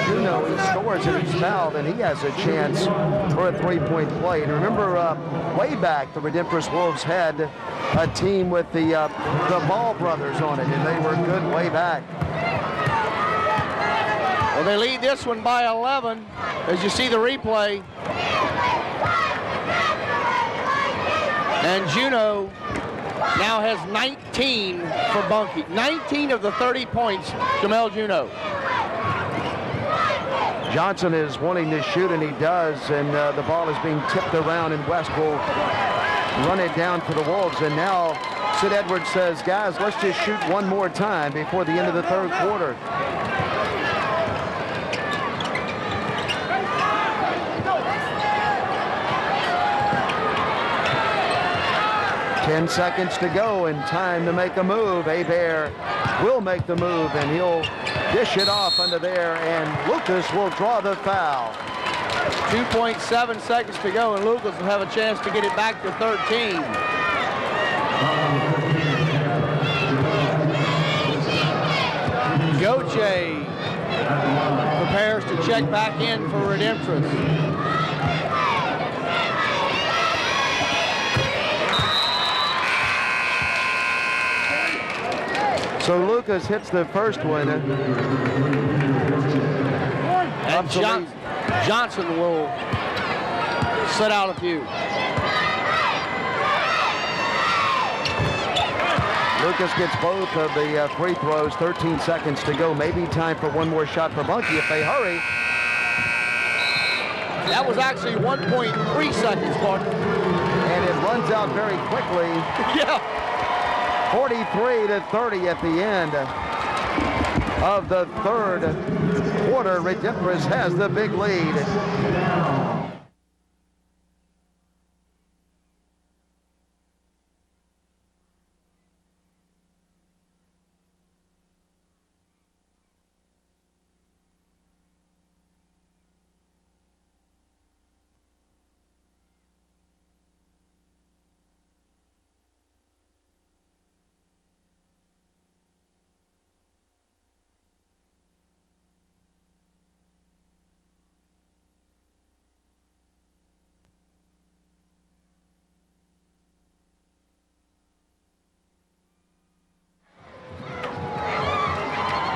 Juno. He scores and he's fouled, and he has a chance for a 3-point play. And remember, way back, the Redemptorist Wolves had a team with the Ball brothers on it, and they were good way back. Well, they lead this one by 11, as you see the replay. And Juno now has 19 for Bunkie. 19 of the 30 points, Jamel Juno. Johnson is wanting to shoot, and he does, and the ball is being tipped around, and West will run it down for the Wolves. And now Sid Edwards says, guys, let's just shoot one more time before the end of the third quarter. 10 seconds to go and time to make a move. Hebert will make the move, and he'll dish it off under there, and Lucas will draw the foul. 2.7 seconds to go, and Lucas will have a chance to get it back to 13. Goche prepares to check back in for Redemptorist. So Lucas hits the first one. And Johnson will set out a few. Lucas gets both of the free throws. 13 seconds to go. Maybe time for one more shot for Bunkie if they hurry. That was actually 1.3 seconds, Clark. And it runs out very quickly. Yeah. 43-30 at the end of the third quarter. Redemptorist has the big lead.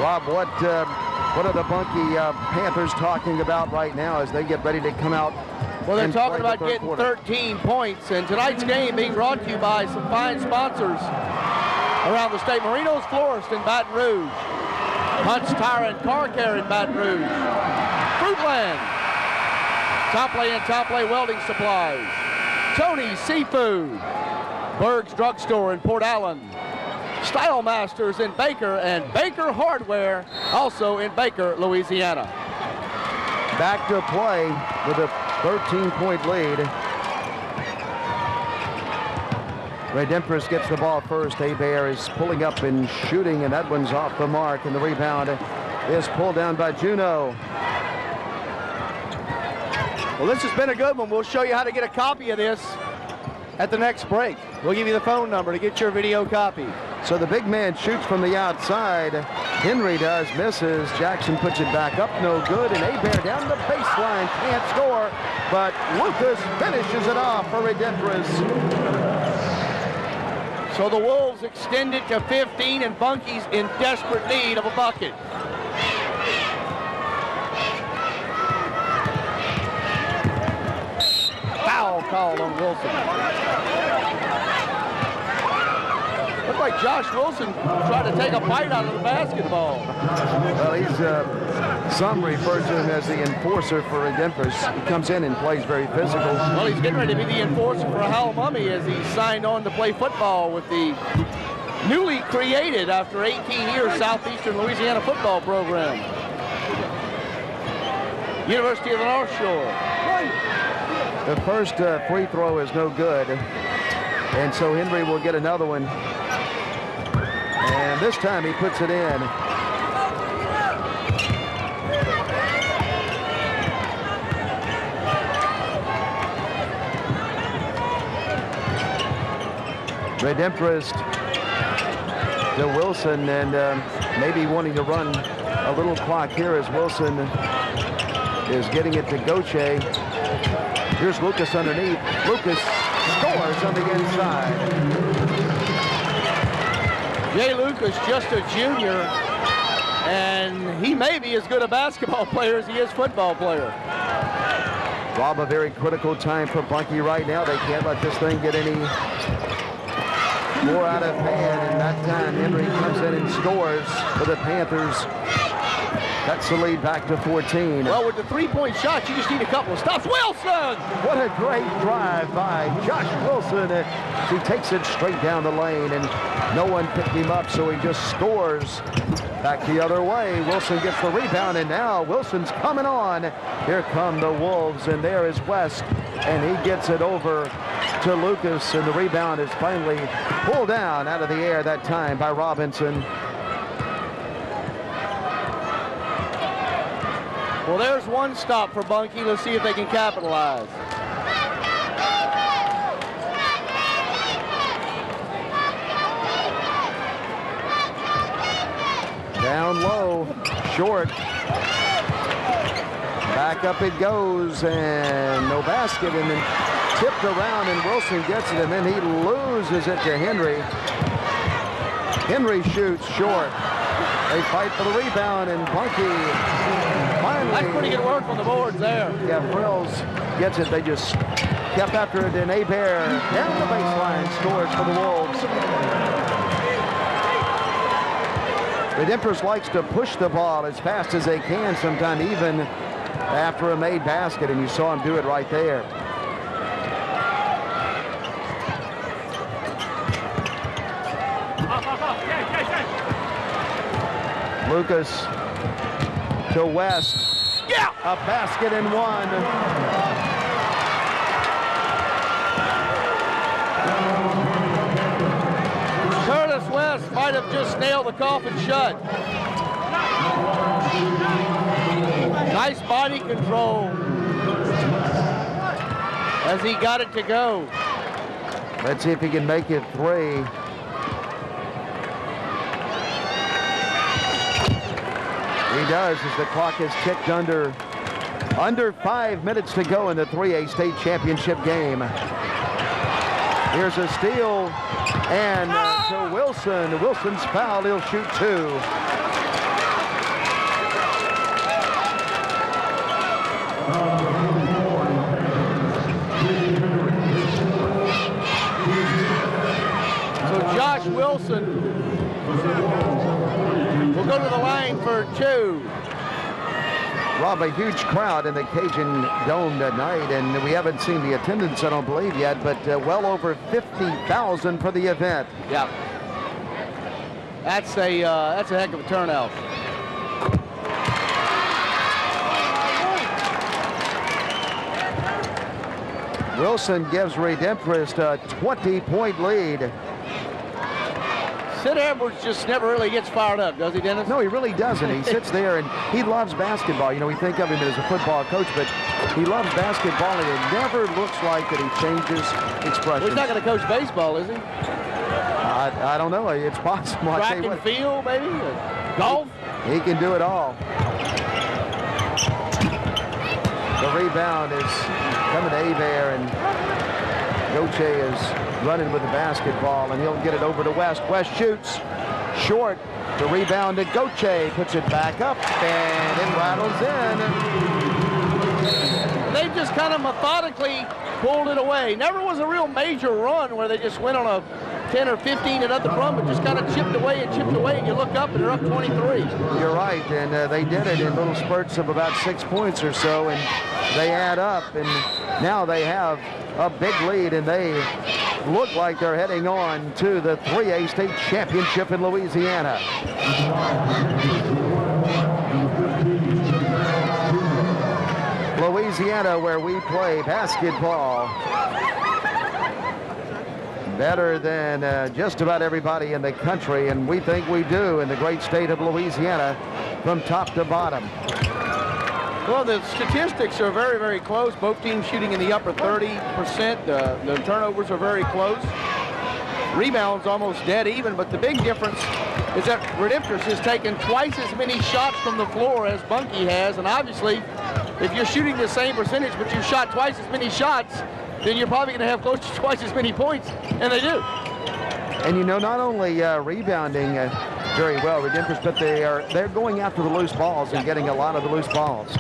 Rob, what are the Bunkie Panthers talking about right now as they get ready to come out? Well, they're talking about getting 13 points, and tonight's game being brought to you by some fine sponsors around the state. Marino's Florist in Baton Rouge, Hunt's Tire and Car Care in Baton Rouge, Fruitland, Topley and Topley Welding Supplies, Tony's Seafood, Berg's Drugstore in Port Allen, Style Masters in Baker, and Baker Hardware also in Baker, Louisiana. Back to play with a 13-point lead. Redemptorist gets the ball first. Hebert is pulling up and shooting, and that one's off the mark, and the rebound is pulled down by Juno. Well, this has been a good one. We'll show you how to get a copy of this at the next break. We'll give you the phone number to get your video copy. So the big man shoots from the outside. Henry does, misses. Jackson puts it back up, no good. And Hebert down the baseline, can't score. But Lucas finishes it off for Redemptorist. So the Wolves extend it to 15, and Bunkie's in desperate need of a bucket. Foul call on Wilson. Looked like Josh Wilson tried to take a bite out of the basketball. Well, he's, some refer to him as the enforcer for Redemptorist. He comes in and plays very physical. Well, he's getting ready to be the enforcer for Hal Mummy as he signed on to play football with the newly created, after 18 years, Southeastern Louisiana football program. University of the North Shore. The first free throw is no good, and so Henry will get another one. And this time he puts it in. Redemptorist to Wilson, and maybe wanting to run a little clock here as Wilson is getting it to Goche. Here's Lucas underneath. Lucas scores on the inside. Jay Lucas, just a junior, and he may be as good a basketball player as he is football player. Rob, a very critical time for Bunkie right now. They can't let this thing get any more out of hand, and that time Henry comes in and scores for the Panthers. That's the lead back to 14. Well, with the three-point shot, you just need a couple of stops. Wilson! What a great drive by Josh Wilson. He takes it straight down the lane, and no one picked him up, so he just scores back the other way. Wilson gets the rebound, and now Wilson's coming on. Here come the Wolves, and there is West, and he gets it over to Lucas, and the rebound is finally pulled down out of the air that time by Robinson. Well, there's one stop for Bunkie. Let's see if they can capitalize. Down low, short. Back up it goes, and no basket, and then tipped around, and Wilson gets it, and then he loses it to Henry. Henry shoots short. They fight for the rebound, and Bunkie finally... That's pretty good work on the boards there. Yeah, Frills gets it. They just kept after it, and Hebert down the baseline scores for the Wolves. Redemptorist likes to push the ball as fast as they can, sometimes even after a made basket, and you saw him do it right there. Lucas to West. Yeah! A basket and one. Curtis West might have just nailed the coffin shut. Nice body control as he got it to go. Let's see if he can make it three. He does, as the clock is ticked under 5 minutes to go in the 3A state championship game. Here's a steal, and to Wilson. Wilson's fouled. He'll shoot two. So Josh Wilson will go to the line for two. Rob, a huge crowd in the Cajun Dome tonight, and we haven't seen the attendance, I don't believe, yet, but well over 50,000 for the event. Yeah. That's a heck of a turnout. Wilson gives Redemptorist a 20-point lead. Sid Edwards just never really gets fired up, does he, Dennis? No, he really doesn't. He sits there, and he loves basketball. You know, we think of him as a football coach, but he loves basketball, and it never looks like that he changes expression. Well, he's not going to coach baseball, is he? I don't know. It's possible. Track and field, maybe? Golf? He can do it all. The rebound is coming to Hebert, and Goche is running with the basketball, and he'll get it over to West. West shoots short. The rebound to Goche, puts it back up, and it rattles in. They just kind of methodically pulled it away. Never was a real major run where they just went on a 10 or 15 and at the front, but just kind of chipped away, and you look up and they're up 23. You're right, and they did it in little spurts of about 6 points or so, and they add up, and now they have a big lead, and they look like they're heading on to the 3A state championship in Louisiana. Louisiana, where we play basketball better than just about everybody in the country, and we think we do in the great state of Louisiana from top to bottom. Well, the statistics are very, very close. Both teams shooting in the upper 30%. The turnovers are very close. Rebounds almost dead even, but the big difference is that Redemptorist has taken twice as many shots from the floor as Bunkie has, and obviously, if you're shooting the same percentage, but you shot twice as many shots, then you're probably going to have close to twice as many points, and they do. And you know, not only rebounding very well, Redemptorist, but they're going after the loose balls and getting a lot of the loose balls.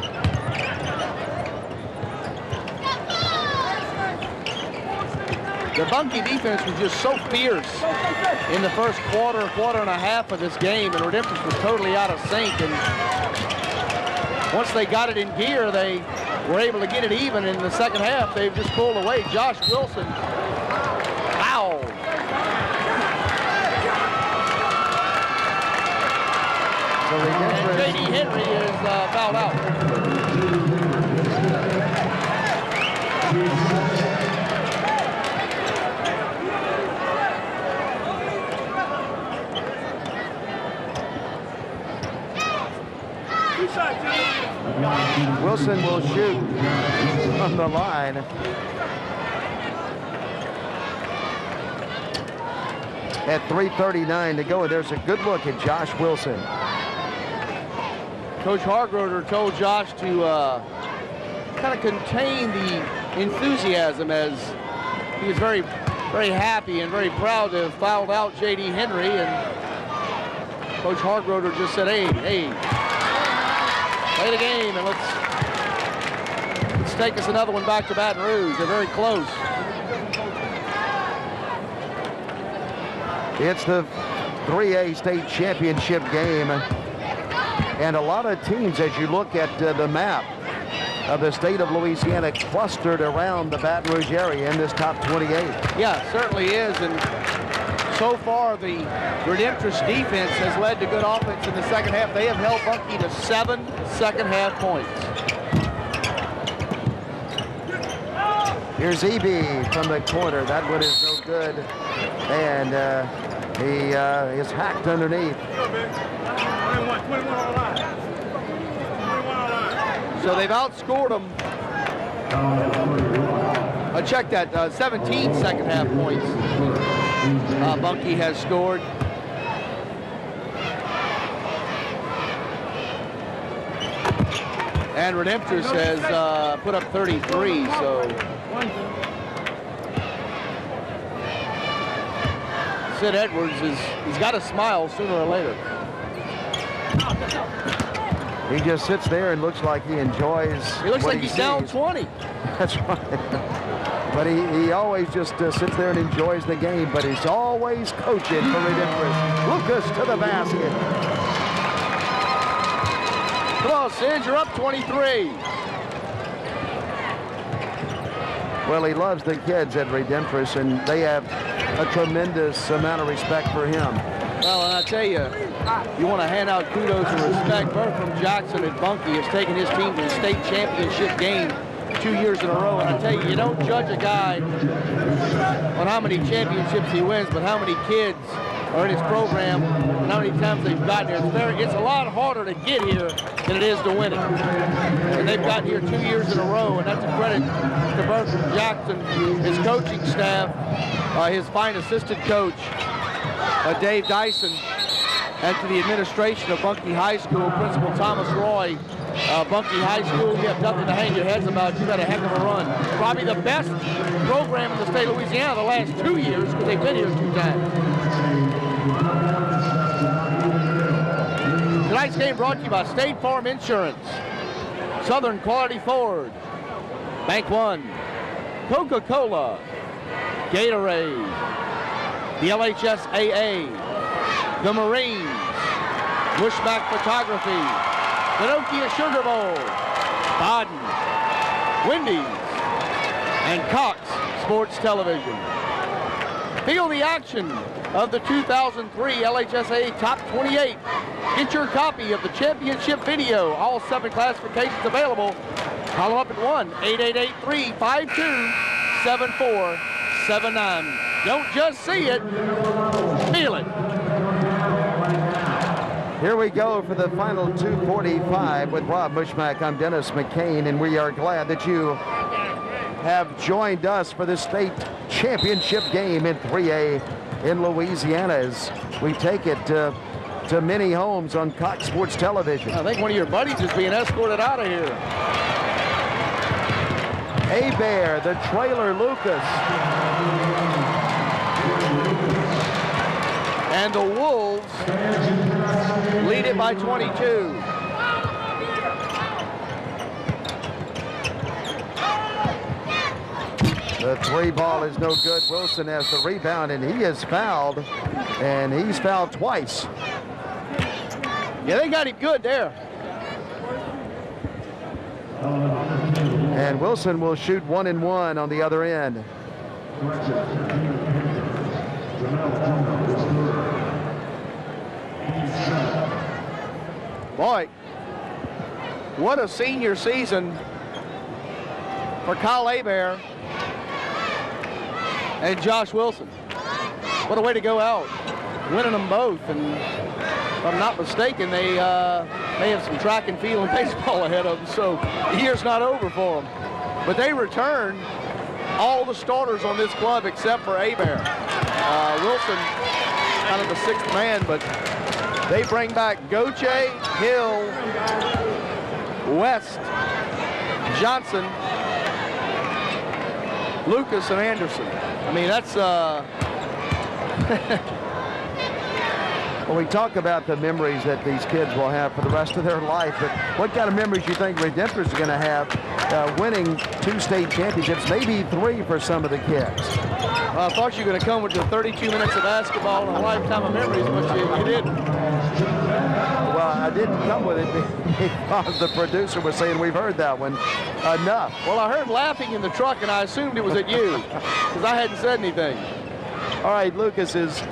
The Bunkie defense was just so fierce in the first quarter and a half of this game, and Redemptorist was totally out of sync. And once they got it in gear, they were able to get it even. In the second half, they've just pulled away. Josh Wilson fouled. And J.D. Henry is fouled out. Wilson will shoot from the line. At 3:39 to go, there's a good look at Josh Wilson. Coach Hargroder told Josh to kind of contain the enthusiasm, as he was very, very happy and very proud to have fouled out J.D. Henry, and Coach Hargroder just said, hey, play the game, and let's take us another one back to Baton Rouge. They're very close. It's the 3A state championship game, and a lot of teams, as you look at the map of the state of Louisiana, clustered around the Baton Rouge area in this top 28. Yeah, it certainly is, and so far the Redemptorist defense has led to good offense in the second half. They have held Bunkie to 7 second-half points. Here's Eby from the corner. That one is no good, and he is hacked underneath. So they've outscored them. Check that, 17 second-half points Bunkie has scored. And Redemptorist has put up 33, so Sid Edwards he's got to smile sooner or later. He just sits there and looks like he enjoys. He looks like he he's down 20. That's right. But he always just sits there and enjoys the game, but he's always coaching for Redemptorist. Lucas to the basket. Come on, Sid, you're up 23. Well, he loves the kids at Redemptorist, and they have a tremendous amount of respect for him. Well, and I tell you, you want to hand out kudos and respect. Bertram Jackson at Bunkie has taken his team to the state championship game 2 years in a row. And I tell you, you don't judge a guy on how many championships he wins, but how many kids are in his program and how many times they've gotten here. It's a lot harder to get here than it is to win it. And they've gotten here 2 years in a row, and that's a credit to Bertram Jackson, his coaching staff, his fine assistant coach, Dave Dyson, and to the administration of Bunkie High School, Principal Thomas Roy. Bunkie High School, you have nothing to hang your heads about. You've had a heck of a run. Probably the best program in the state of Louisiana the last 2 years, because they've been here 2 times. Tonight's game brought to you by State Farm Insurance, Southern Quality Ford, Bank One, Coca-Cola, Gatorade, the LHSAA, the Marines, Bushback Photography, the Nokia Sugar Bowl, Baden, Wendy's, and Cox Sports Television. Feel the action of the 2003 LHSAA Top 28. Get your copy of the championship video. All 7 classifications available. Call them up at 1-8883-527479. Don't just see it, feel it. Here we go for the final 245 with Rob Bushmack. I'm Dennis McCain, and we are glad that you have joined us for this state championship game in 3A in Louisiana as we take it to many homes on Cox Sports Television. I think one of your buddies is being escorted out of here. Bear, the trailer Lucas. And the Wolves lead it by 22. The 3 ball is no good. Wilson has the rebound, and he is fouled, and he's fouled twice. Yeah, they got him good there. And Wilson will shoot 1 and 1 on the other end. Boy, what a senior season for Kyle Hebert and Josh Wilson. What a way to go out, winning them both. And if I'm not mistaken, they have some track and field and baseball ahead of them, so the year's not over for them. But they return all the starters on this club except for Hebert. Wilson, kind of the 6th man, but they bring back Goche, Hill, West, Johnson, Lucas, and Anderson. I mean, that's Well, we talk about the memories that these kids will have for the rest of their life, but what kind of memories do you think Redemptorist is going to have winning 2 state championships, maybe 3 for some of the kids? I thought you were going to come with your 32 minutes of basketball and a lifetime of memories, but you didn't. Well, I didn't come with it because the producer was saying we've heard that one enough. Well, I heard laughing in the truck, and I assumed it was at you because I hadn't said anything. All right, Lucas is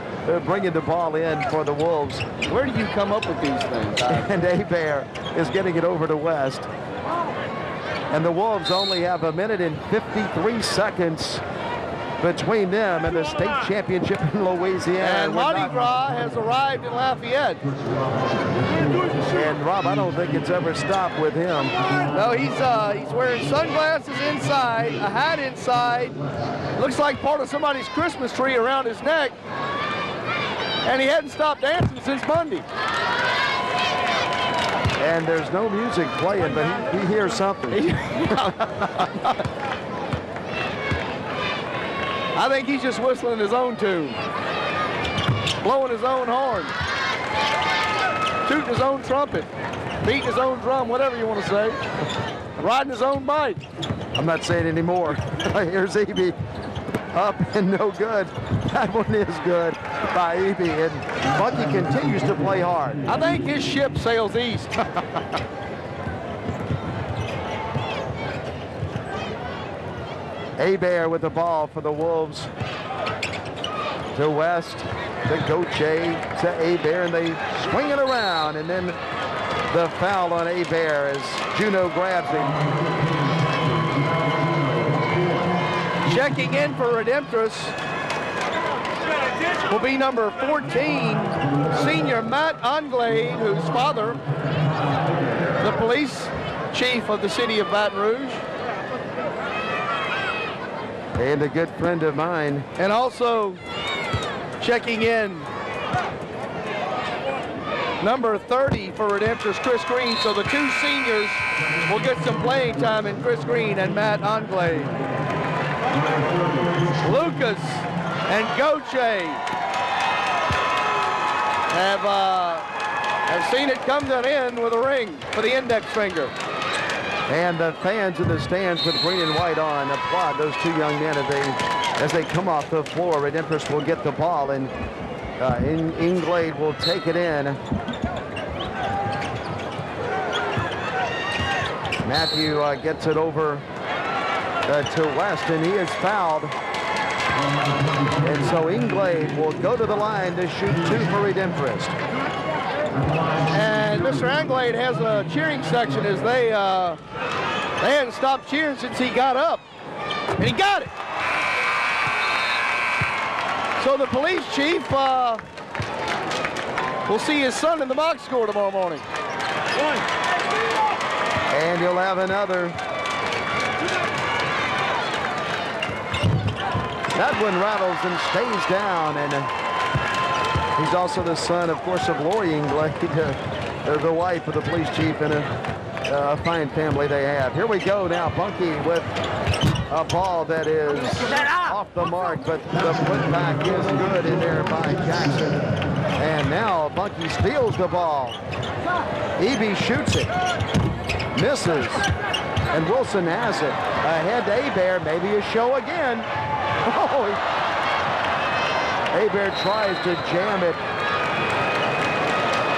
bringing the ball in for the Wolves. Where do you come up with these things? And Hebert is getting it over to West. And the Wolves only have 1 minute and 53 seconds between them and the state championship in Louisiana. And Mardi Gras has arrived in Lafayette. And Rob, I don't think it's ever stopped with him. No, he's wearing sunglasses inside, a hat inside. Looks like part of somebody's Christmas tree around his neck. And he hadn't stopped dancing since Monday. And there's no music playing, but he hears something. I think he's just whistling his own tune, blowing his own horn, tooting his own trumpet, beating his own drum, whatever you want to say, riding his own bike. I'm not saying anymore. Here's Eby. Up and no good. That one is good by Eby. And Bunkie continues to play hard. I think his ship sails east. Hebert with the ball for the Wolves. To West, to Goche, to Hebert, and they swing it around. And then the foul on Hebert as Juno grabs him. Checking in for Redemptorist will be number 14, senior Matt Anglade, whose father, the police chief of the city of Baton Rouge. And a good friend of mine. And also checking in, number 30 for Redemptorist, Chris Green. So the 2 seniors will get some playing time in Chris Green and Matt Anglade. Lucas and Goche have seen it come to an end with a ring for the index finger. And the fans in the stands with green and white on applaud those two young men as they come off the floor. Redemptorist will get the ball, and Inglade will take it in. Matthew gets it over to West, and he is fouled. And so Inglade will go to the line to shoot 2 for Redemptorist. And Mr. Inglade has a cheering section as they hadn't stopped cheering since he got up. And he got it. So the police chief will see his son in the box score tomorrow morning. And he'll have another. That one rattles and stays down, and he's also the son, of course, of Lori Inglade, the wife of the police chief, and a fine family they have. Here we go now, Bunkie with a ball that is off the mark, but the putback is good in there by Jackson. And now Bunkie steals the ball. Eby shoots it, misses, and Wilson has it. Ahead to Hebert, maybe a show again. Oh, Hebert tries to jam it,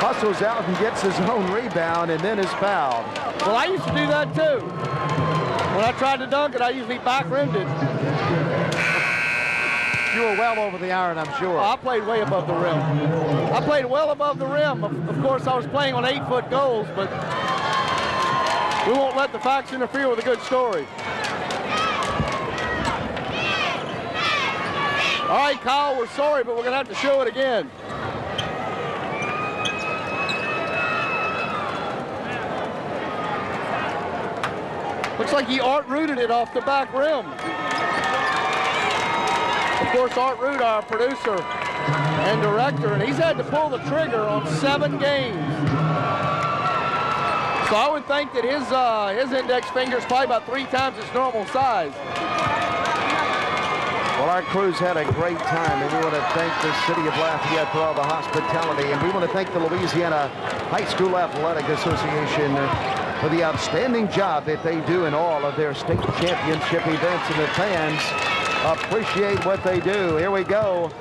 hustles out and gets his own rebound, and then is fouled. Well, I used to do that too. When I tried to dunk it, I usually back-rimmed it. You were well over the iron, I'm sure. I played way above the rim. I played well above the rim. Of course, I was playing on 8-foot goals, but we won't let the facts interfere with a good story. All right, Kyle, we're sorry, but we're going to have to show it again. Looks like he art-rooted it off the back rim. Of course, Art Root, our producer and director, and he's had to pull the trigger on 7 games. So I would think that his index finger is probably about 3 times its normal size. Well, our crew's had a great time, and we want to thank the city of Lafayette for all the hospitality, and we want to thank the Louisiana High School Athletic Association for the outstanding job that they do in all of their state championship events, and the fans appreciate what they do. Here we go.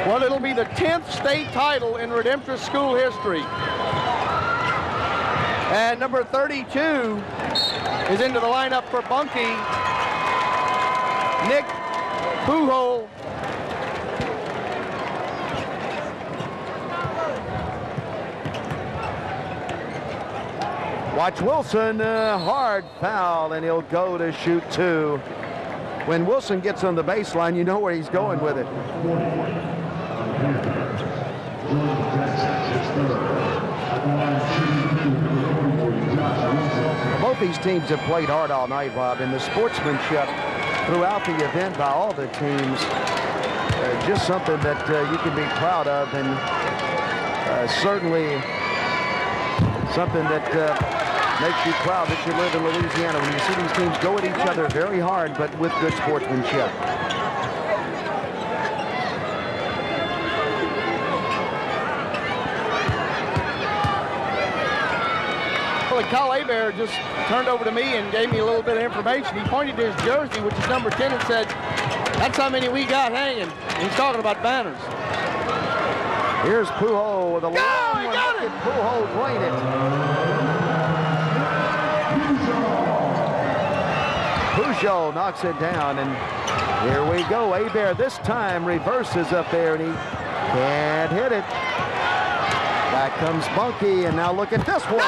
Well, it'll be the 10th state title in Redemptorist school history. And number 32 is into the lineup for Bunkie. Nick Pujol. Watch Wilson, hard foul, and he'll go to shoot 2. When Wilson gets on the baseline, you know where he's going with it. Both these teams have played hard all night, Rob, and the sportsmanship throughout the event by all the teams, just something that you can be proud of, and certainly something that makes you proud that you live in Louisiana when you see these teams go at each other very hard, but with good sportsmanship. Well, Kyle Hebert just turned over to me and gave me a little bit of information. He pointed to his jersey, which is number 10, and said, "That's how many we got hanging." And he's talking about banners. Here's Pujol with a long one. Look at Pujol drain it. Pujol knocks it down, and here we go. Hebert this time reverses up there, and he can't hit it. Back comes Bunkie, and now look at this one.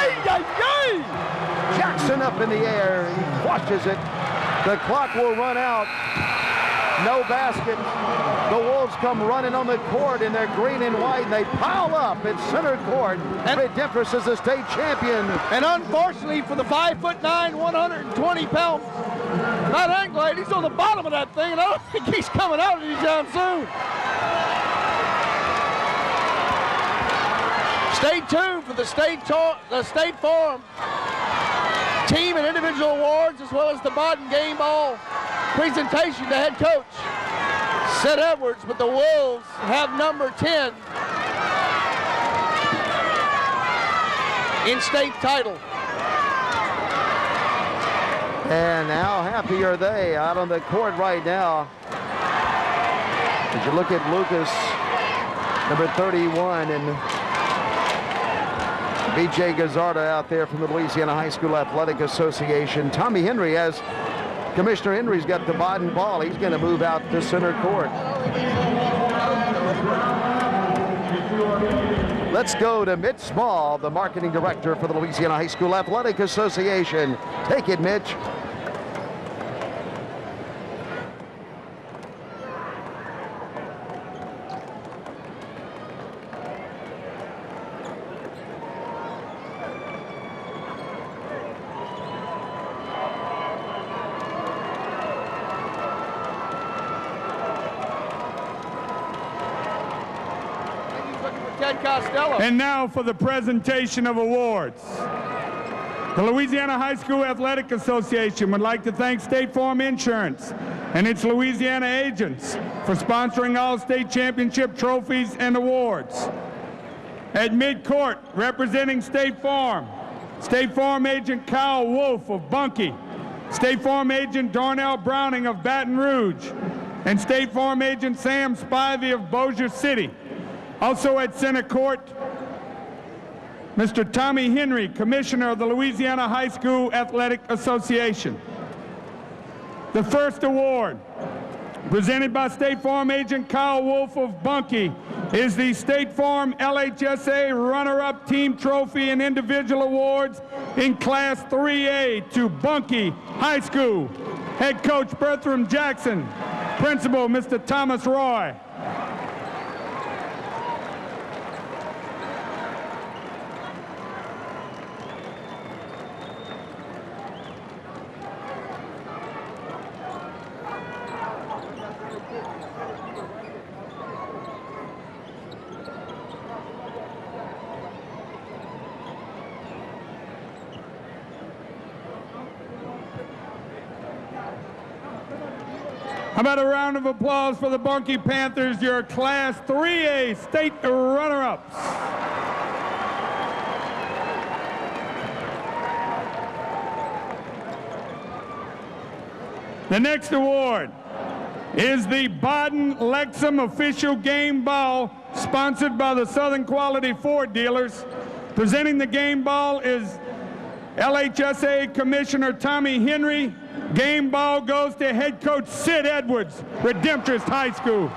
Jackson up in the air. He flushes it. The clock will run out. No basket. The Wolves come running on the court in their green and white, and they pile up at center court. And Redemptorist is the state champion. And unfortunately for the 5'9", 120-pound Matt Inglade, he's on the bottom of that thing, and I don't think he's coming out anytime soon. Stay tuned for the State Farm team and individual awards, as well as the Bodden game ball presentation to head coach Sid Edwards. But the Wolves have number 10 in state title. And how happy are they out on the court right now? As you look at Lucas, number 31, and B.J. Gazzarda out there from the Louisiana High School Athletic Association. Tommy Henry, as Commissioner Henry's got the Biden ball, he's going to move out to center court. Let's go to Mitch Small, the marketing director for the Louisiana High School Athletic Association. Take it, Mitch. And now for the presentation of awards. The Louisiana High School Athletic Association would like to thank State Farm Insurance and its Louisiana agents for sponsoring all state championship trophies and awards. At midcourt, representing State Farm agent Kyle Wolf of Bunkie, State Farm agent Darnell Browning of Baton Rouge, and State Farm agent Sam Spivey of Bossier City. Also at center court, Mr. Tommy Henry, Commissioner of the Louisiana High School Athletic Association. The first award, presented by State Farm agent Kyle Wolf of Bunkie, is the State Farm LHSA Runner-Up Team Trophy and Individual Awards in Class 3A to Bunkie High School. Head Coach Bertram Jackson, Principal Mr. Thomas Roy. How about a round of applause for the Bunkie Panthers, your Class 3A state runner-ups. The next award is the Baden-Lexham Official Game Ball, sponsored by the Southern Quality Ford dealers. Presenting the game ball is LHSA Commissioner Tommy Henry. Game ball goes to head coach Sid Edwards, Redemptorist High School.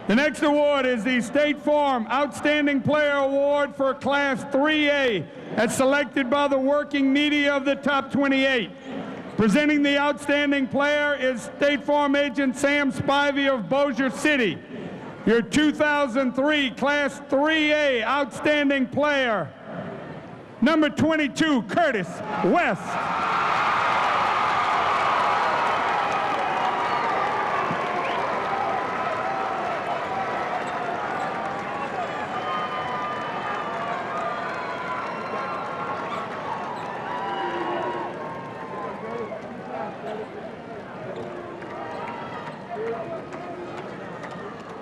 The next award is the State Farm Outstanding Player Award for Class 3A, as selected by the working media of the top 28. Presenting the outstanding player is State Farm agent Sam Spivey of Bossier City. Your 2003 Class 3A Outstanding Player, number 22, Curtis West.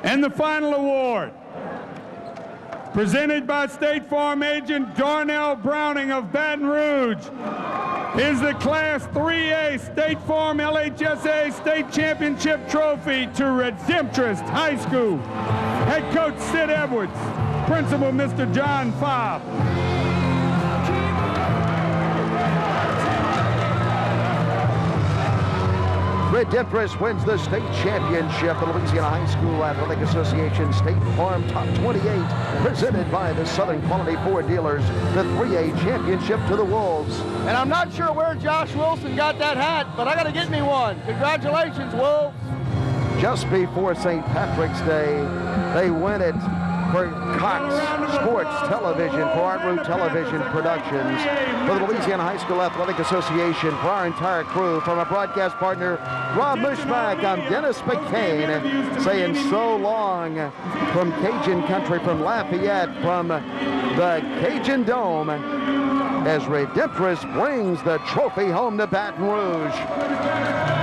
And the final award, presented by State Farm agent Darnell Browning of Baton Rouge, is the Class 3A State Farm LHSA State Championship Trophy to Redemptorist High School. Head coach Sid Edwards, Principal Mr. John Fobb. Redemptorist wins the state championship. The Louisiana High School Athletic Association State Farm Top 28, presented by the Southern Quality Ford dealers. The 3A championship to the Wolves. And I'm not sure where Josh Wilson got that hat, but I got to get me one. Congratulations, Wolves. Just before St. Patrick's Day, they win it for Cox Sports Television, for Art Root Television Productions, for the Louisiana High School Athletic Association, for our entire crew, from our broadcast partner, Rob Mushback, I'm Dennis McCain, saying so long from Cajun Country, from Lafayette, from the Cajun Dome, as Redemptorist brings the trophy home to Baton Rouge.